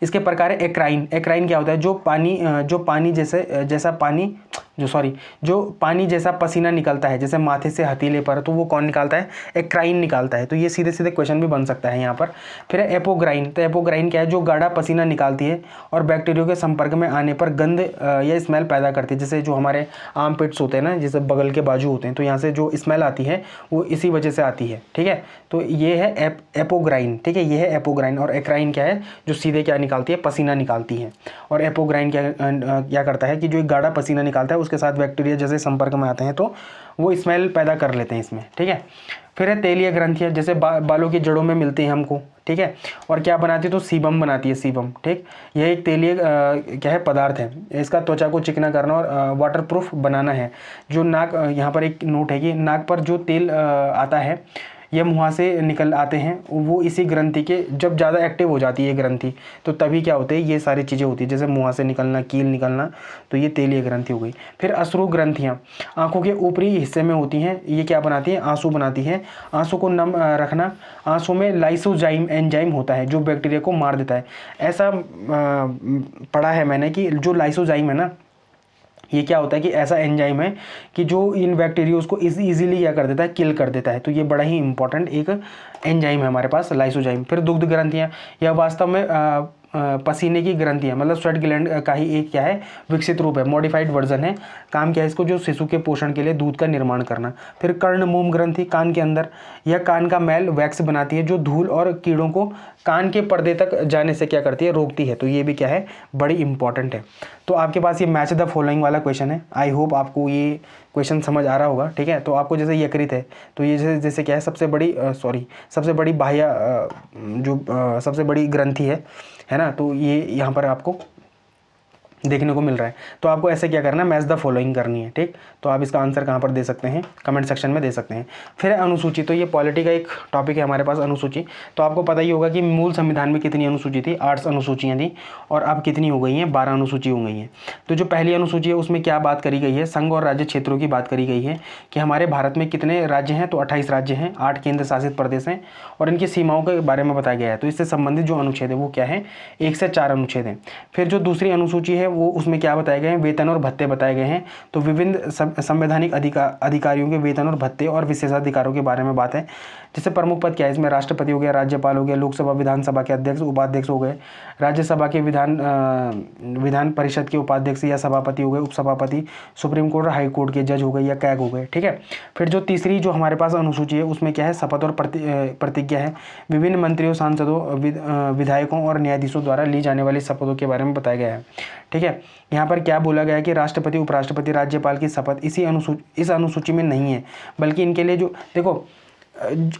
इसके प्रकार है एक्राइन। एक्राइन क्या होता है, जो पानी जैसा पानी जो पानी जैसा पसीना निकलता है, जैसे माथे से हथेली पर, तो वो कौन निकालता है, एक्राइन निकालता है। तो ये सीधे सीधे क्वेश्चन भी बन सकता है यहाँ पर। फिर है एपोग्राइन। तो एपोग्राइन क्या है, जो गाढ़ा पसीना निकालती है और बैक्टीरिया के संपर्क में आने पर गंध या स्मेल पैदा करती है। जैसे जो हमारे आर्म पिट्स होते हैं ना, जैसे बगल के बाजू होते हैं, तो यहाँ से जो स्मेल आती है वो इसी वजह से आती है, ठीक है। तो ये है एपोग्राइन, ठीक है, ये है एपोग्राइन। और एक्राइन क्या है, जो सीधे क्या निकालती है, पसीना निकालती है। और एपोग्राइन क्या करता है कि जो एक गाढ़ा पसीना निकालता है उसके साथ बैक्टीरिया जैसे संपर्क में आते हैं तो वो स्मेल पैदा कर लेते हैं इसमें, ठीक है। फिर है तेलीय ग्रंथियाँ, जैसे बालों की जड़ों में मिलती हैं हमको, ठीक है। और क्या बनाती है, तो सीबम बनाती है, सीबम, ठीक। यह एक तेलीय क्या है, पदार्थ है। इसका त्वचा को चिकना करना और वाटरप्रूफ बनाना है। जो नाक, यहाँ पर एक नोट है कि नाक पर जो तेल आता है यह मुँह से निकल आते हैं, वो इसी ग्रंथि के जब ज़्यादा एक्टिव हो जाती है ग्रंथि, तो तभी क्या होते हैं, ये सारी चीज़ें होती है, जैसे मुँह से निकलना, कील निकलना, तो ये तेलीय ग्रंथि हो गई। फिर अश्रु ग्रंथियाँ आँखों के ऊपरी हिस्से में होती हैं। ये क्या बनाती हैं, आंसू बनाती हैं। आंसू को नम रखना। आंसू में लाइसोजाइम एंजाइम होता है जो बैक्टीरिया को मार देता है। ऐसा पढ़ा है मैंने कि जो लाइसोजाइम है ना, ये क्या होता है कि ऐसा एंजाइम है कि जो इन बैक्टीरियाज को इजीली क्या कर देता है, किल कर देता है। तो ये बड़ा ही इंपॉर्टेंट एक एंजाइम है हमारे पास, लाइसोजाइम। फिर दुग्ध ग्रंथियाँ, यह वास्तव में पसीने की ग्रंथियाँ, मतलब स्वेट ग्लैंड का ही एक क्या है, विकसित रूप है, मॉडिफाइड वर्जन है। काम क्या है इसको, जो शिशु के पोषण के लिए दूध का निर्माण करना। फिर कर्ण मोम ग्रंथि, कान के अंदर, यह कान का मैल वैक्स बनाती है जो धूल और कीड़ों को कान के पर्दे तक जाने से क्या करती है, रोकती है। तो ये भी क्या है, बड़ी इंपॉर्टेंट है। तो आपके पास ये मैच द फॉलोइंग वाला क्वेश्चन है। आई होप आपको ये क्वेश्चन समझ आ रहा होगा, ठीक है। तो आपको जैसे यकृत है, तो ये जैसे क्या है, सबसे बड़ी बाह्य सबसे बड़ी ग्रंथि है ना। तो ये यहाँ पर आपको देखने को मिल रहा है। तो आपको ऐसे क्या करना है, मैच द फॉलोइंग करनी है, ठीक। तो आप इसका आंसर कहाँ पर दे सकते हैं, कमेंट सेक्शन में दे सकते हैं। फिर अनुसूची, तो ये पॉलिटी का एक टॉपिक है हमारे पास, अनुसूची। तो आपको पता ही होगा कि मूल संविधान में कितनी अनुसूची थी, 8 अनुसूचियाँ थी, और अब कितनी हो गई हैं, 12 अनुसूची हो गई हैं। तो जो पहली अनुसूची है उसमें क्या बात करी गई है, संघ और राज्य क्षेत्रों की बात करी गई है कि हमारे भारत में कितने राज्य हैं, तो 28 राज्य हैं, 8 केंद्र शासित प्रदेश हैं, और इनकी सीमाओं के बारे में बताया गया है। तो इससे संबंधित जो अनुच्छेद है वो क्या है, 1 से 4 अनुच्छेद हैं। फिर जो दूसरी अनुसूची है वो उसमें क्या बताए गए हैं, वेतन और भत्ते बताए गए हैं। तो विभिन्न संवैधानिक अधिकारियों के वेतन और भत्ते और विशेषाधिकारों के बारे में बात है। जैसे प्रमुख पद क्या है इसमें, राष्ट्रपति हो गया, राज्यपाल हो गया, लोकसभा विधानसभा के अध्यक्ष उपाध्यक्ष हो गए, राज्यसभा के विधान परिषद के उपाध्यक्ष या सभापति हो गए, उपसभापति, सुप्रीम कोर्ट और हाई कोर्ट के जज हो गए या कैग हो गए, ठीक है। फिर जो तीसरी जो हमारे पास अनुसूची है उसमें क्या है, शपथ और प्रतिज्ञा है। विभिन्न मंत्रियों, सांसदों, विधायकों और न्यायाधीशों द्वारा ली जाने वाली शपथों के बारे में बताया गया है, ठीक है। यहाँ पर क्या बोला गया है कि राष्ट्रपति, उपराष्ट्रपति, राज्यपाल की शपथ इस अनुसूची में नहीं है, बल्कि इनके लिए जो देखो,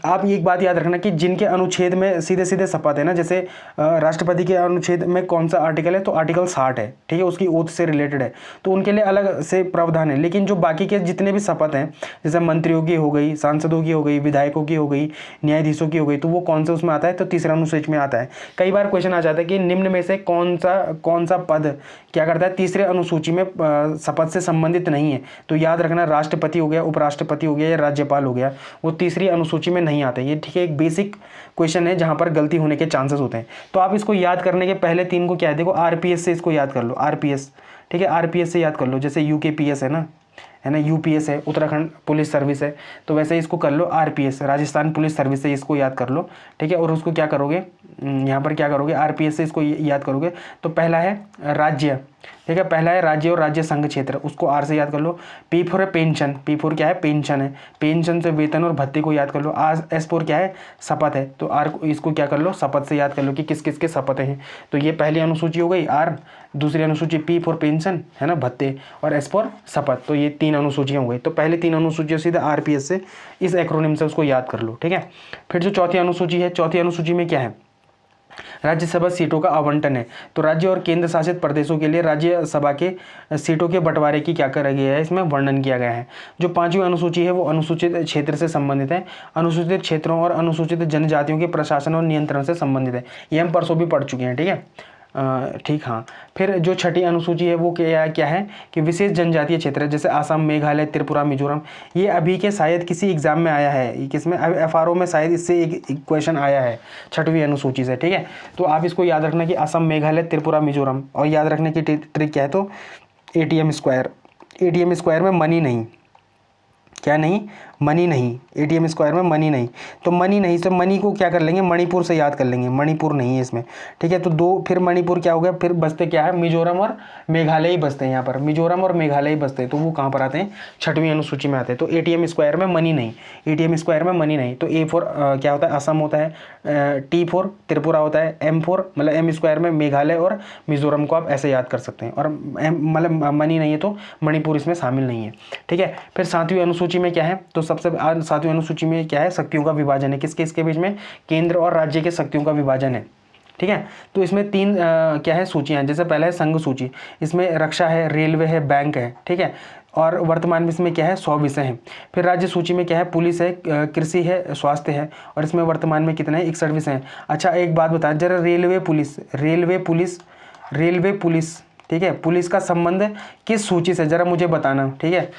आप एक बात याद रखना कि जिनके अनुच्छेद में सीधे सीधे शपथ है ना, जैसे राष्ट्रपति के अनुच्छेद में कौन सा आर्टिकल है, तो आर्टिकल 60 है, ठीक है, उसकी ओथ से रिलेटेड है, तो उनके लिए अलग से प्रावधान है। लेकिन जो बाकी के जितने भी शपथ हैं, जैसे मंत्रियों की हो गई, सांसदों की हो गई, विधायकों की हो गई, न्यायाधीशों की हो गई, तो वो कौन से उसमें आता है, तो तीसरा अनुसूची में आता है। कई बार क्वेश्चन आ जाता है कि निम्न में से कौन सा पद क्या करता है, तीसरे अनुसूची में शपथ से संबंधित नहीं है। तो याद रखना, राष्ट्रपति हो गया, उपराष्ट्रपति हो गया या राज्यपाल हो गया, वो तीसरी सूची में नहीं आते। ये ठीक है, एक बेसिक क्वेश्चन है जहां पर गलती होने के चांसेस होते हैं। तो आप इसको याद करने के पहले 3 को क्या है, देखो आरपीएस से इसको याद कर लो, आरपीएस, ठीक है, आरपीएस से याद कर लो। जैसे यूकेपीएस है ना, यूपीएस है, उत्तराखंड पुलिस सर्विस है, तो वैसे इसको कर लो आरपीएस, राजस्थान पुलिस सर्विस से इसको याद कर लो, ठीक है। और उसको क्या करोगे, यहाँ पर क्या करोगे, आरपीएस से इसको याद करोगे। तो पहला है राज्य, ठीक है, पहला है राज्य और राज्य संघ क्षेत्र, उसको आर से याद कर लो। पी फोर है पेंशन, पी फोर क्या है, पेंशन है, पेंशन से वेतन और भत्ते को याद कर लो। आर एस फोर क्या है, शपथ है, तो आर इसको क्या कर लो, शपथ से याद कर लो कि किस किस के शपथ हैं। तो ये पहली अनुसूची हो गई आर, दूसरी अनुसूची पी फोर पेंशन है ना, भत्ते, और एस फोर शपथ। तो ये 3 अनुसूचियाँ हो गई। तो पहले 3 अनुसूचियाँ सीधे आरपीएस से, इस एक्रोनिम से उसको याद कर लो, ठीक है। फिर जो चौथी अनुसूची है, चौथी अनुसूची में क्या है, राज्यसभा सीटों का आवंटन है। तो राज्य और केंद्र शासित प्रदेशों के लिए राज्यसभा के सीटों के बंटवारे की क्या करा गया है, इसमें वर्णन किया गया है। जो 5वीं अनुसूची है वो अनुसूचित क्षेत्र से संबंधित है, अनुसूचित क्षेत्रों और अनुसूचित जनजातियों के प्रशासन और नियंत्रण से संबंधित है। ये हम परसों भी पढ़ चुके हैं, ठीक है। ठीक, हाँ। फिर जो 6ठी अनुसूची है वो क्या है कि विशेष जनजातीय क्षेत्र, जैसे आसाम, मेघालय, त्रिपुरा, मिजोरम। ये अभी के शायद किसी एग्जाम में आया है, किसमें, FRO में शायद इससे एक क्वेश्चन आया है 6वीं अनुसूची से, ठीक है। तो आप इसको याद रखना कि असम, मेघालय, त्रिपुरा, मिजोरम। और याद रखने की ट्रिक क्या है, तो ATM स्क्वायर में मनी नहीं, क्या नहीं, मनी नहीं, ATM स्क्वायर में मनी नहीं। तो मनी नहीं से मनी को क्या कर लेंगे, मणिपुर से याद कर लेंगे, मणिपुर नहीं है इसमें, ठीक है। तो 2 फिर मणिपुर क्या हो गया, फिर बचते क्या है, मिजोरम और मेघालय ही बचते हैं यहाँ पर, मिजोरम और मेघालय ही बचते हैं। तो वो कहाँ पर आते हैं, 6वीं अनुसूची में आते हैं। तो ATM स्क्वायर में मनी नहीं, ATM स्क्वायर में मनी नहीं। तो A फॉर क्या होता है, असम होता है, T फॉर त्रिपुरा होता है, M फॉर मतलब M स्क्वायर में मेघालय और मिजोरम को आप ऐसे याद कर सकते हैं। और मतलब मनी नहीं है तो मणिपुर इसमें शामिल नहीं है, ठीक है। फिर 7वीं अनुसूची में क्या है, तो सबसे 7वीं अनुसूची में क्या है, शक्तियों का विभाजन है। किसके इसके बीच में, केंद्र और राज्य के शक्तियों का विभाजन है, ठीक है। तो इसमें 3 क्या है सूचियां, जैसे पहला है संघ सूची, इसमें रक्षा है, रेलवे है, बैंक है, ठीक है। और वर्तमान में इसमें क्या है, 100 विषय हैं। फिर राज्य सूची में क्या है, पुलिस है, कृषि है, स्वास्थ्य है। और इसमें वर्तमान में कितने हैं, 61 विषय हैं। अच्छा एक बात बताएं जरा, रेलवे पुलिस, ठीक है, पुलिस का संबंध किस सूची से, जरा मुझे बताना, ठीक है,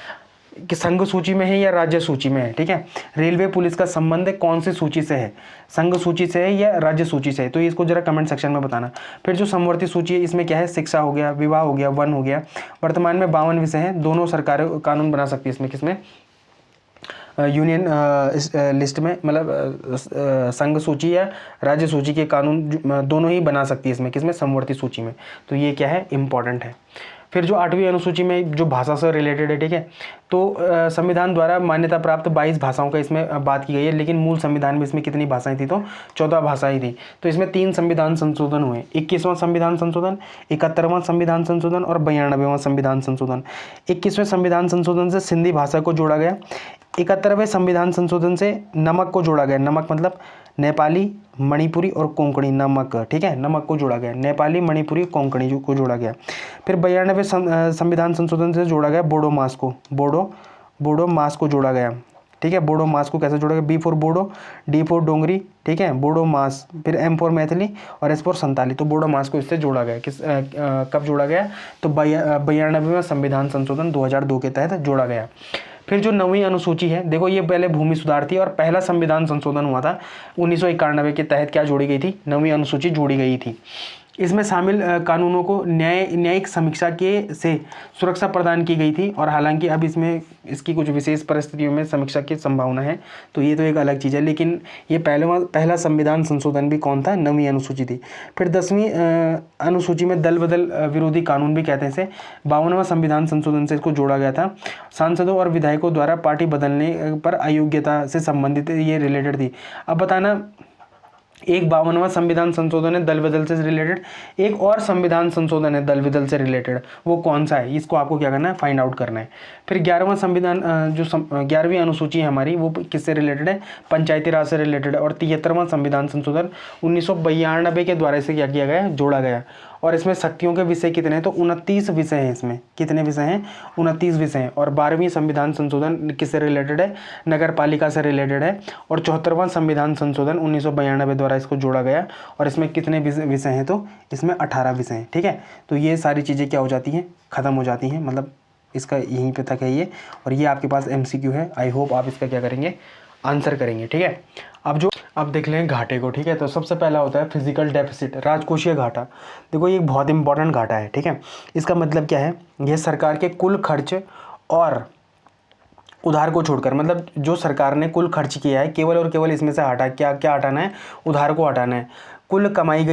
कि संघ सूची में है या राज्य सूची में है, ठीक है। रेलवे पुलिस का संबंध कौन सी सूची से है, संघ सूची से है या राज्य सूची से है, तो इसको जरा कमेंट सेक्शन में बताना। फिर जो समवर्ती सूची है, इसमें क्या है, शिक्षा हो गया, विवाह हो गया, वन हो गया। वर्तमान में 52 विषय हैं, दोनों सरकारें कानून बना सकती है इसमें, किसमें, यूनियन लिस्ट में, मतलब संघ सूची या राज्य सूची के कानून दोनों ही बना सकती है इसमें, किसमें, समवर्ती सूची में। तो ये क्या है, इंपॉर्टेंट है। फिर जो 8वीं अनुसूची में जो भाषा से रिलेटेड है, ठीक है। तो संविधान द्वारा मान्यता प्राप्त 22 भाषाओं का इसमें बात की गई है, लेकिन मूल संविधान में इसमें कितनी भाषाएं थी, तो 14 भाषाएं थी। तो इसमें 3 संविधान संशोधन हुए, 21वां संविधान संशोधन, 71वां संविधान संशोधन और 92वां संविधान संशोधन। 21वें संविधान संशोधन से सिंधी भाषा को जोड़ा गया, 71वें संविधान संशोधन से नमक को जोड़ा गया, नमक मतलब नेपाली, मणिपुरी और कोंकणी, नमक, ठीक है, नमक को जोड़ा गया, नेपाली, मणिपुरी, कोंकणी को जोड़ा गया। फिर 92वें संविधान संशोधन से जोड़ा गया बोडो मास को, बोडो मास को जोड़ा गया, ठीक है। बोडो मास को कैसे जोड़ा गया, B for Bodo, D for Dongri, ठीक है, बोडो मास। फिर M फॉर मैथिली और S फॉर संताली। तो बोडो मास को इससे जोड़ा गया, कब जोड़ा गया, तो 92वें संविधान संशोधन 2002 के तहत जोड़ा गया। फिर जो 9वीं अनुसूची है, देखो ये पहले भूमि सुधार थी और पहला संविधान संशोधन हुआ था 1991 के तहत, क्या जोड़ी गई थी, 9वीं अनुसूची जोड़ी गई थी। इसमें शामिल कानूनों को न्यायिक समीक्षा के से सुरक्षा प्रदान की गई थी। और हालांकि अब इसमें इसकी कुछ विशेष परिस्थितियों में समीक्षा की संभावना है, तो ये तो एक अलग चीज़ है, लेकिन ये पहला संविधान संशोधन भी कौन था, 9वीं अनुसूची थी। फिर 10वीं अनुसूची में दल बदल विरोधी कानून भी कहते हैं इसे, 52वां संविधान संशोधन से इसको जोड़ा गया था। सांसदों और विधायकों द्वारा पार्टी बदलने पर अयोग्यता से संबंधित ये रिलेटेड थी। अब बताना, एक 52वां संविधान संशोधन है दल बदल से रिलेटेड, एक और संविधान संशोधन है दल बदल से रिलेटेड, वो कौन सा है, इसको आपको क्या करना है, फाइंड आउट करना है। फिर 11वां संविधान जो 11वीं अनुसूची है हमारी, वो किससे रिलेटेड है, पंचायती राज से रिलेटेड है। और 73वां संविधान संशोधन 1992 के द्वारा इसे क्या किया गया, जोड़ा गया। और इसमें शक्तियों के विषय कितने हैं, तो 29 विषय हैं। इसमें कितने विषय हैं, 29 विषय हैं। और 12वीं संविधान संशोधन किससे रिलेटेड है, नगर पालिका से रिलेटेड है। और 74वां संविधान संशोधन 1992 द्वारा इसको जोड़ा गया। और इसमें कितने विषय हैं, तो इसमें 18 विषय हैं, ठीक है। तो ये सारी चीज़ें क्या हो जाती हैं, ख़त्म हो जाती हैं, मतलब इसका यहीं पे तक है ये। और ये आपके पास MCQ है, आई होप आप इसका क्या करेंगे, आंसर करेंगे, ठीक है। अब देख लें घाटे को, ठीक है। तो सबसे पहला होता है फिजिकल डेफिसिट, राजकोषीय घाटा। देखो ये एक बहुत इंपॉर्टेंट घाटा है, ठीक है। इसका मतलब क्या है, यह सरकार के कुल खर्च और उधार को छोड़कर, मतलब जो सरकार ने कुल खर्च किया है केवल और केवल इसमें से क्या हटाना है, उधार को हटाना है। कुल कमाई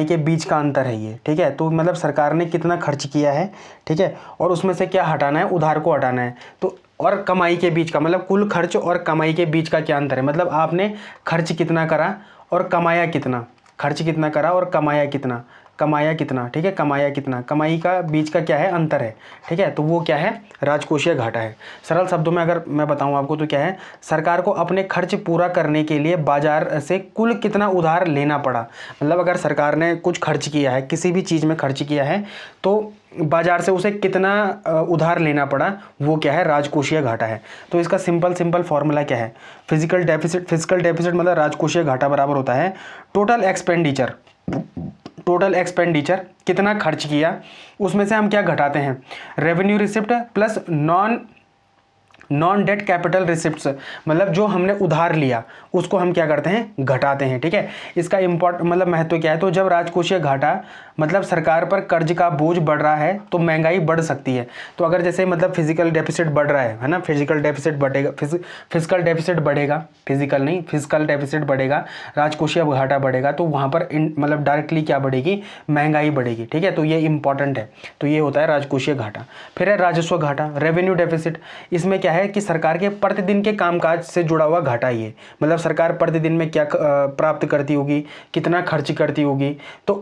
के बीच का अंतर है ये, ठीक है। तो मतलब सरकार ने कितना खर्च किया है, ठीक है, और उसमें से क्या हटाना है, उधार को हटाना है। तो और कमाई के बीच का, मतलब कुल खर्च और कमाई के बीच का क्या अंतर है, मतलब आपने खर्च कितना करा और कमाया कितना, खर्च कितना करा और कमाया कितना, कमाया कितना, ठीक है, कमाया कितना, कमाई का बीच का क्या है, अंतर है, ठीक है, तो वो क्या है, राजकोषीय घाटा है। सरल शब्दों में अगर मैं बताऊं आपको तो क्या है, सरकार को अपने खर्च पूरा करने के लिए बाजार से कुल कितना उधार लेना पड़ा। मतलब अगर सरकार ने कुछ खर्च किया है, किसी भी चीज़ में खर्च किया है, तो बाजार से उसे कितना उधार लेना पड़ा, वो क्या है, राजकोषीय घाटा है। तो इसका सिंपल फॉर्मूला क्या है, फिजिकल डेफिसिट मतलब राजकोषीय घाटा बराबर होता है टोटल एक्सपेंडिचर कितना खर्च किया, उसमें से हम क्या घटाते हैं, revenue receipt plus non debt capital receipts, मतलब जो हमने उधार लिया उसको हम क्या करते हैं, घटाते हैं, ठीक है। इसका मतलब महत्व क्या है, तो जब राजकोषीय घाटा मतलब सरकार पर कर्ज का बोझ बढ़ रहा है तो महंगाई बढ़ सकती है। तो अगर जैसे मतलब फिजिकल डेफिसिट बढ़ रहा है ना, फिजिकल डेफिसिट बढ़ेगा, फिजिकल डेफिसिट बढ़ेगा, फिजिकल नहीं फिजिकल डेफिसिट बढ़ेगा, राजकोषीय घाटा बढ़ेगा, तो वहाँ पर मतलब डायरेक्टली क्या बढ़ेगी, महंगाई बढ़ेगी, ठीक है। तो ये इंपॉर्टेंट है, तो ये होता है राजकोषीय घाटा। फिर है राजस्व घाटा, रेवेन्यू डेफिसिट, इसमें क्या है कि सरकार के प्रतिदिन के कामकाज से जुड़ा हुआ घाटा ये, मतलब सरकार प्रतिदिन में क्या प्राप्त करती होगी, कितना खर्च करती होगी, तो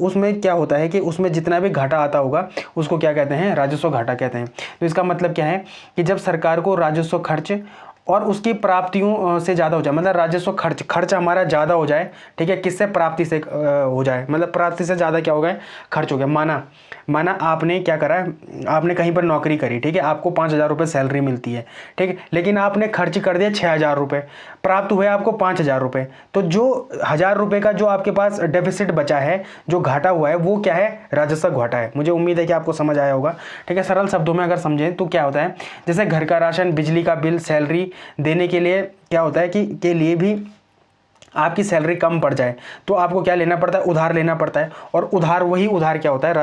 उसमें क्या होता है कि उसमें जितना भी घाटा आता होगा उसको क्या कहते हैं, राजस्व घाटा कहते हैं। तो इसका मतलब क्या है कि जब सरकार को राजस्व खर्च और उसकी प्राप्तियों से ज़्यादा हो जाए, मतलब राजस्व खर्च हमारा ज़्यादा हो जाए, ठीक है, किससे, प्राप्ति से हो जाए, मतलब प्राप्ति से ज़्यादा क्या हो गया, खर्च हो गया। माना आपने क्या करा, आपने कहीं पर नौकरी करी, ठीक है, आपको 5,000 रुपये सैलरी मिलती है, ठीक है, लेकिन आपने खर्च कर दिया 6,000 रुपये, प्राप्त हुए आपको 5,000 रुपये, तो जो 1,000 रुपये का जो आपके पास डेफिसिट बचा है, जो घाटा हुआ है, वो क्या है, राजस्व घाटा है। मुझे उम्मीद है कि आपको समझ आया होगा, ठीक है। सरल शब्दों में अगर समझें तो क्या होता है, जैसे घर का राशन, बिजली का बिल, सैलरी देने के लिए क्या होता है कि के लिए भी आपकी सैलरी कम पड़ जाए तो आपको क्या लेना पड़ता है, उधार लेना पड़ता है, और वही उधार क्या होता है,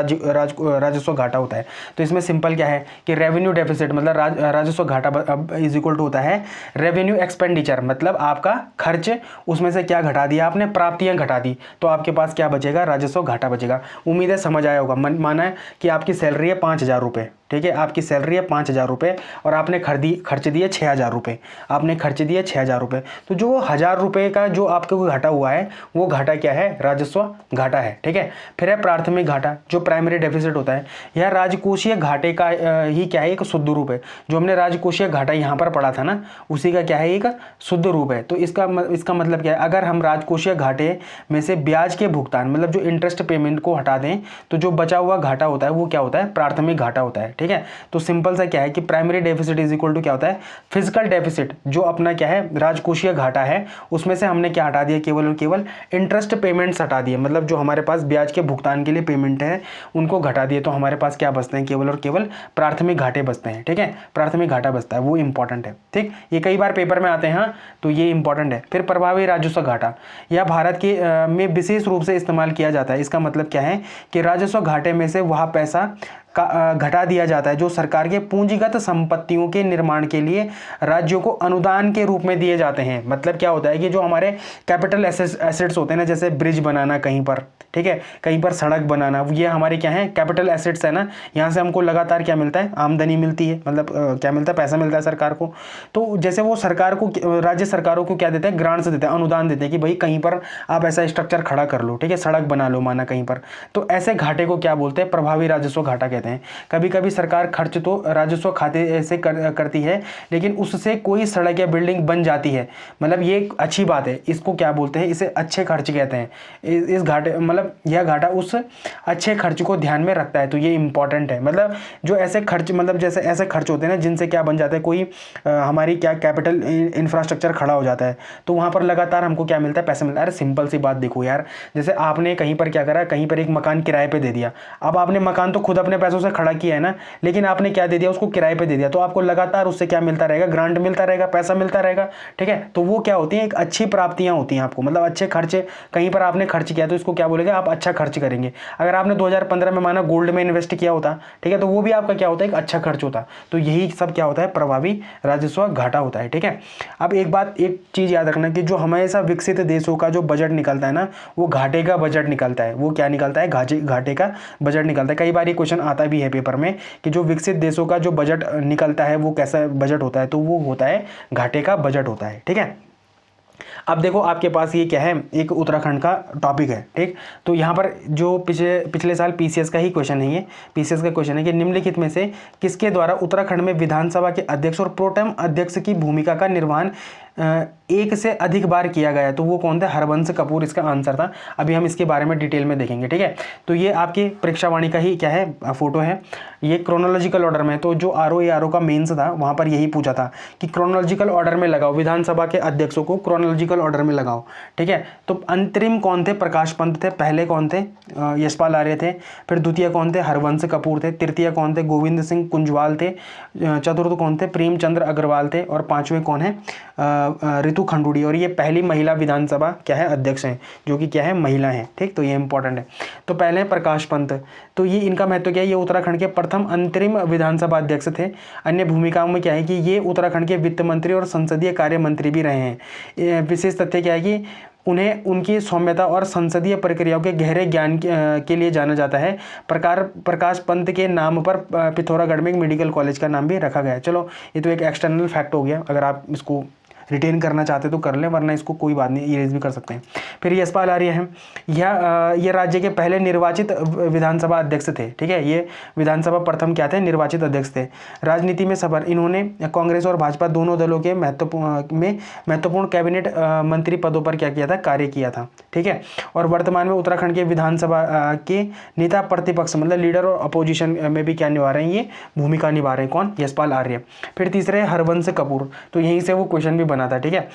राजस्व घाटा होता है। तो इसमें सिंपल क्या है कि रेवेन्यू डेफिसिट मतलब राजस्व घाटा इज इक्वल टू होता है रेवेन्यू एक्सपेंडिचर, मतलब आपका खर्च, उसमें से क्या घटा दिया आपने, प्राप्तियां घटा दी, तो आपके पास क्या बचेगा, राजस्व घाटा बचेगा। उम्मीद है समझ आया होगा। माना है कि आपकी सैलरी है 5,000 रुपये, ठीक है, आपकी सैलरी है 5,000 रुपये और आपने खर्च दिए 6,000 रुपये, आपने खर्च दिए 6,000 रुपये, तो जो 1,000 रुपये का जो आपको घाटा हुआ है, वो घाटा क्या है, राजस्व घाटा है, ठीक है। फिर है प्राथमिक घाटा, जो प्राइमरी डेफिसिट होता है, यह राजकोषीय घाटे का ही क्या है, एक शुद्ध रूप है। जो हमने राजकोषीय घाटा यहाँ पर पढ़ा था ना, उसी का क्या है, एक शुद्ध रूप है। तो इसका मतलब क्या है, अगर हम राजकोषीय घाटे में से ब्याज के भुगतान मतलब जो इंटरेस्ट पेमेंट को हटा दें तो जो बचा हुआ घाटा होता है वो क्या होता है, प्राथमिक घाटा होता है, ठीक है। तो सिंपल सा क्या है कि primary deficit is equal to क्या होता है, फिजिकल डेफिसिट, जो अपना क्या है, राजकोषीय घाटा है, उसमें से हमने क्या हटा दिया, केवल और केवल इंटरेस्ट पेमेंट्स हटा दिए, मतलब जो हमारे पास ब्याज के भुगतान के लिए पेमेंट है उनको घटा दिए, तो हमारे पास क्या बचते हैं, केवल और केवल प्राथमिक घाटे बचते हैं, ठीक है, प्राथमिक घाटा बचता है, वो इंपॉर्टेंट है, ठीक। ये कई बार पेपर में आते हैं, हाँ, तो ये इंपॉर्टेंट है। फिर प्रभावी राजस्व घाटा, यह भारत के में विशेष रूप से इस्तेमाल किया जाता है। इसका मतलब क्या है कि राजस्व घाटे में से वह पैसा का घटा दिया जाता है जो सरकार के पूंजीगत संपत्तियों के निर्माण के लिए राज्यों को अनुदान के रूप में दिए जाते हैं। मतलब क्या होता है कि जो हमारे कैपिटल एसेट्स होते हैं ना, जैसे ब्रिज बनाना कहीं पर, ठीक है, कहीं पर सड़क बनाना, ये हमारे क्या है, कैपिटल एसेट्स है ना, यहाँ से हमको लगातार क्या मिलता है, आमदनी मिलती है, मतलब क्या मिलता है, पैसा मिलता है सरकार को। तो जैसे वो सरकार को, राज्य सरकारों को क्या देते हैं, ग्रांट्स देते हैं, अनुदान देते हैं कि भाई कहीं पर आप ऐसा स्ट्रक्चर खड़ा कर लो, ठीक है, सड़क बना लो माना कहीं पर, तो ऐसे घाटे को क्या बोलते हैं, प्रभावी राजस्व घाटा कहते हैं। कभी कभी सरकार खर्च तो राजस्व खाते से करती है, लेकिन उससे कोई सड़क या बिल्डिंग बन जाती है, मतलब ये अच्छी बात है, इसको क्या बोलते हैं, इसे अच्छे खर्च कहते हैं। इस घाटे मतलब यह घाटा उस अच्छे खर्च को ध्यान में रखता है, तो ये इंपॉर्टेंट है। मतलब जो ऐसे खर्च, मतलब जैसे ऐसे खर्च होते हैं ना जिनसे क्या बन जाता है, कोई हमारी क्या कैपिटल इंफ्रास्ट्रक्चर खड़ा हो जाता है, तो वहाँ पर लगातार हमको क्या मिलता है, पैसा मिलता है। अरे सिंपल सी बात देखो यार, जैसे आपने कहीं पर क्या करा, कहीं पर एक मकान किराए पे दे दिया, अब आपने मकान तो खुद अपने पैसों से खड़ा किया है ना, लेकिन आपने क्या दे दिया, उसको किराए पे दे दिया, तो आपको लगातार उससे क्या मिलता रहेगा, ग्रांट मिलता रहेगा, पैसा मिलता रहेगा, ठीक है। तो वो क्या होती है, एक अच्छी प्राप्तियां होती हैं आपको, मतलब अच्छे खर्चे, कहीं पर आपने खर्च किया तो इसको क्या बोलेंगे, आप अच्छा खर्च करेंगे। अगर आपने 2015 में माना गोल्ड में इन्वेस्ट किया होता, ठीक है, तो वो भी आपका क्या होता है, एक अच्छा खर्च होता। तो यही सब क्या होता है, प्रभावी राजस्व घाटा होता है, ठीक है। अब एक चीज याद रखना कि जो हमेशा विकसित देशों का जो बजट निकलता है ना, वो घाटे का बजट निकलता है। वो क्या निकलता है, घाटे का बजट निकलता है। कई बार ये क्वेश्चन आता भी है पेपर में कि जो विकसित देशों का जो बजट निकलता है वो कैसा बजट होता है, तो वो होता है घाटे का बजट होता है, ठीक है। अब देखो आपके पास ये क्या है, एक उत्तराखंड का टॉपिक है, ठीक। तो यहाँ पर जो पिछले साल पीसीएस का ही क्वेश्चन है, ये पीसीएस का क्वेश्चन है कि निम्नलिखित में से किसके द्वारा उत्तराखंड में विधानसभा के अध्यक्ष और प्रोटेम अध्यक्ष की भूमिका का निर्वहन एक से अधिक बार किया गया है। तो वो कौन थे? हरवंश कपूर इसका आंसर था। अभी हम इसके बारे में डिटेल में देखेंगे, ठीक है। तो ये आपकी परीक्षावाणी का ही क्या है, फोटो है। ये क्रोनोलॉजिकल ऑर्डर में, तो जो आरओ का मेंस था वहाँ पर यही पूछा था कि क्रोनोलॉजिकल ऑर्डर में लगाओ, विधानसभा के अध्यक्षों को क्रोनोलॉजिकल ऑर्डर में लगाओ, ठीक है। तो अंतरिम कौन थे? प्रकाश पंत थे। पहले कौन थे? यशपाल आर्य थे। फिर द्वितीय कौन थे? हरवंश कपूर थे। तृतीय कौन थे? गोविंद सिंह कुंजवाल थे। चतुर्थ कौन थे? प्रेमचंद्र अग्रवाल थे। और पांचवें कौन है? रितु खंडूड़ी। और ये पहली महिला विधानसभा क्या है, अध्यक्ष हैं, जो कि क्या है, महिला हैं, ठीक। तो ये इंपॉर्टेंट है। तो पहले प्रकाश पंत, तो ये इनका महत्व क्या है? ये उत्तराखंड के प्रथम अंतरिम विधानसभा अध्यक्ष थे। अन्य भूमिकाओं में क्या है कि ये उत्तराखंड के वित्त मंत्री और संसदीय कार्य मंत्री भी रहे हैं। विशेष तथ्य क्या है कि उन्हें उनकी सौम्यता और संसदीय प्रक्रियाओं के गहरे ज्ञान के लिए जाना जाता है। प्रकाश पंत के नाम पर पिथौरागढ़ में एक मेडिकल कॉलेज का नाम भी रखा गया है। चलो ये तो एक एक्सटर्नल फैक्ट हो गया, अगर आप इसको रिटेन करना चाहते तो कर लें, वरना इसको कोई बात नहीं, इरेज भी कर सकते हैं। फिर यशपाल आर्य हैं, यह राज्य के पहले निर्वाचित विधानसभा अध्यक्ष थे, ठीक है। ये विधानसभा प्रथम क्या थे? निर्वाचित अध्यक्ष थे। राजनीति में सफल, इन्होंने कांग्रेस और भाजपा दोनों दलों के महत्वपूर्ण कैबिनेट मंत्री पदों पर क्या किया था? कार्य किया था, ठीक है। और वर्तमान में उत्तराखंड के विधानसभा के नेता प्रतिपक्ष मतलब लीडर और अपोजिशन में भी क्या निभा रहे हैं? ये भूमिका निभा रहे हैं। कौन? यशपाल आर्य। फिर तीसरे हरवंश कपूर, तो यहीं से वो क्वेश्चन भी बना था, ठीक है।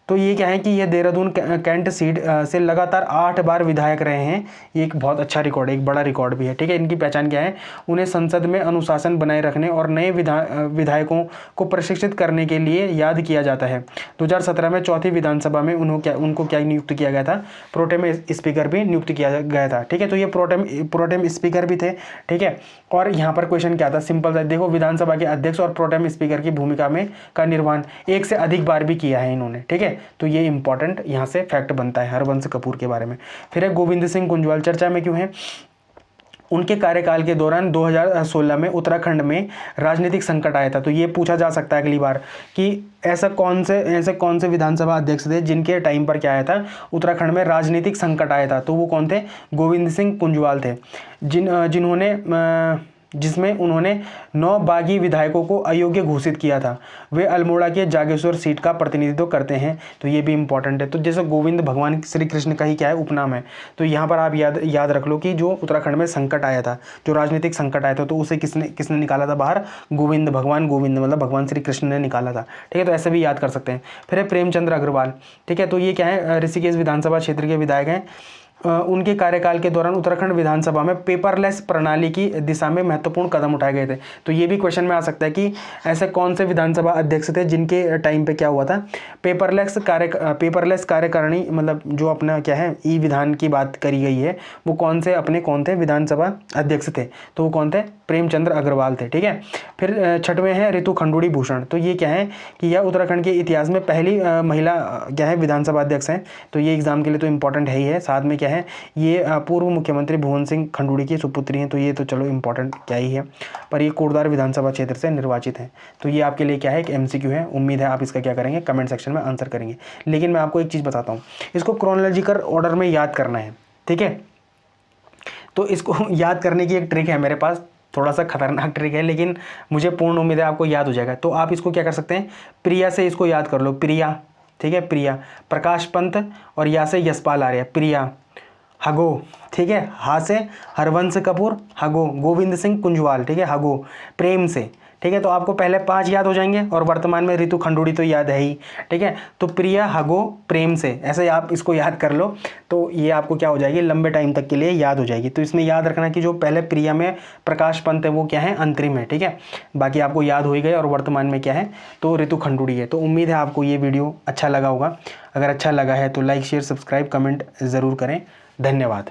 तो ये क्या है कि ये देहरादून कैंट सीट से लगातार 8 बार विधायक रहे हैं। ये एक बहुत अच्छा रिकॉर्ड है, एक बड़ा रिकॉर्ड भी है, ठीक है। इनकी पहचान क्या है? उन्हें संसद में अनुशासन बनाए रखने और नए विधायकों को प्रशिक्षित करने के लिए याद किया जाता है। 2017 में चौथी विधानसभा में उनको क्या नियुक्त किया गया था? प्रोटेम स्पीकर भी नियुक्त किया गया था, ठीक है। तो ये प्रोटेम स्पीकर भी थे, ठीक है। और यहाँ पर क्वेश्चन क्या था? सिंपल था, देखो विधानसभा के अध्यक्ष और प्रोटेम स्पीकर की भूमिका में का निर्वहन एक से अधिक बार भी किया है इन्होंने, ठीक है। तो ये इंपॉर्टेंट यहाँ से फैक्ट बनता है हरवंश कपूर के बारे में। फिर है गोविंद सिंह कुंजवाल, चर्चा में क्यों है? उनके कार्यकाल के दौरान 2016 में उत्तराखंड में राजनीतिक संकट आया था। तो ये पूछा जा सकता है अगली बार कि ऐसे कौन से विधानसभा अध्यक्ष थे जिनके टाइम पर क्या आया था? उत्तराखंड में राजनीतिक संकट आया था। तो वो कौन थे? गोविंद सिंह कुंजवाल थे, जिसमें उन्होंने 9 बागी विधायकों को अयोग्य घोषित किया था। वे अल्मोड़ा के जागेश्वर सीट का प्रतिनिधित्व करते हैं। तो ये भी इंपॉर्टेंट है। तो जैसे गोविंद भगवान श्री कृष्ण का ही क्या है? उपनाम है। तो यहाँ पर आप याद रख लो कि जो उत्तराखंड में संकट आया था, जो राजनीतिक संकट आया था, तो उसे किसने निकाला था बाहर? गोविंद मतलब भगवान श्री कृष्ण ने निकाला था, ठीक है। तो ऐसे भी याद कर सकते हैं। फिर है प्रेमचंद्र अग्रवाल, ठीक है। तो ये क्या है? ऋषिकेश विधानसभा क्षेत्र के विधायक हैं। उनके कार्यकाल के दौरान उत्तराखंड विधानसभा में पेपरलेस प्रणाली की दिशा में महत्वपूर्ण कदम उठाए गए थे। तो ये भी क्वेश्चन में आ सकता है कि ऐसे कौन से विधानसभा अध्यक्ष थे जिनके टाइम पे क्या हुआ था? पेपरलेस कार्यकारिणी, मतलब जो अपना क्या है ई विधान की बात करी गई है, वो कौन थे विधानसभा अध्यक्ष थे? तो वो कौन थे? प्रेमचंद्र अग्रवाल थे, ठीक है। फिर छठवें हैं रितु खंडूड़ी भूषण। तो ये क्या है कि यह उत्तराखंड के इतिहास में पहली महिला क्या है? विधानसभा अध्यक्ष हैं। तो ये एग्जाम के लिए तो इंपॉर्टेंट है ही है। साथ में क्या है? ये पूर्व मुख्यमंत्री भुवन सिंह खंडूड़ी की सुपुत्री हैं। तो ये तो चलो इंपॉर्टेंट क्या ही है, पर ये कोटद्वार विधानसभा क्षेत्र से निर्वाचित हैं। तो ये आपके लिए क्या है? एक MCQ है। उम्मीद है आप इसका क्या करेंगे? कमेंट सेक्शन में आंसर करेंगे। लेकिन मैं आपको एक चीज़ बताता हूँ, इसको क्रोनोलॉजिकल ऑर्डर में याद करना है, ठीक है। तो इसको याद करने की एक ट्रिक है मेरे पास, थोड़ा सा खतरनाक ट्रिक है, लेकिन मुझे पूर्ण उम्मीद है आपको याद हो जाएगा। तो आप इसको क्या कर सकते हैं? प्रिया से इसको याद कर लो, प्रिया, ठीक है। प्रिया, प्रकाश पंत, और या से यशपाल आर्य, प्रिया, हगो, ठीक है। हा से हरवंश कपूर, हगो, गोविंद सिंह कुंजवाल, ठीक है, हगो, प्रेम से, ठीक है। तो आपको पहले 5 याद हो जाएंगे, और वर्तमान में रितु खंडूड़ी तो याद है ही, ठीक है। तो प्रिया, हगो, प्रेम से, ऐसे आप इसको याद कर लो। तो ये आपको क्या हो जाएगी? लंबे टाइम तक के लिए याद हो जाएगी। तो इसमें याद रखना कि जो पहले प्रिया में प्रकाश पंत है वो क्या है? अंतरिम है, ठीक है। बाकी आपको याद हो ही गए। और वर्तमान में क्या है? तो रितु खंडूड़ी है। तो उम्मीद है आपको ये वीडियो अच्छा लगा होगा। अगर अच्छा लगा है तो लाइक, शेयर, सब्सक्राइब, कमेंट ज़रूर करें। धन्यवाद।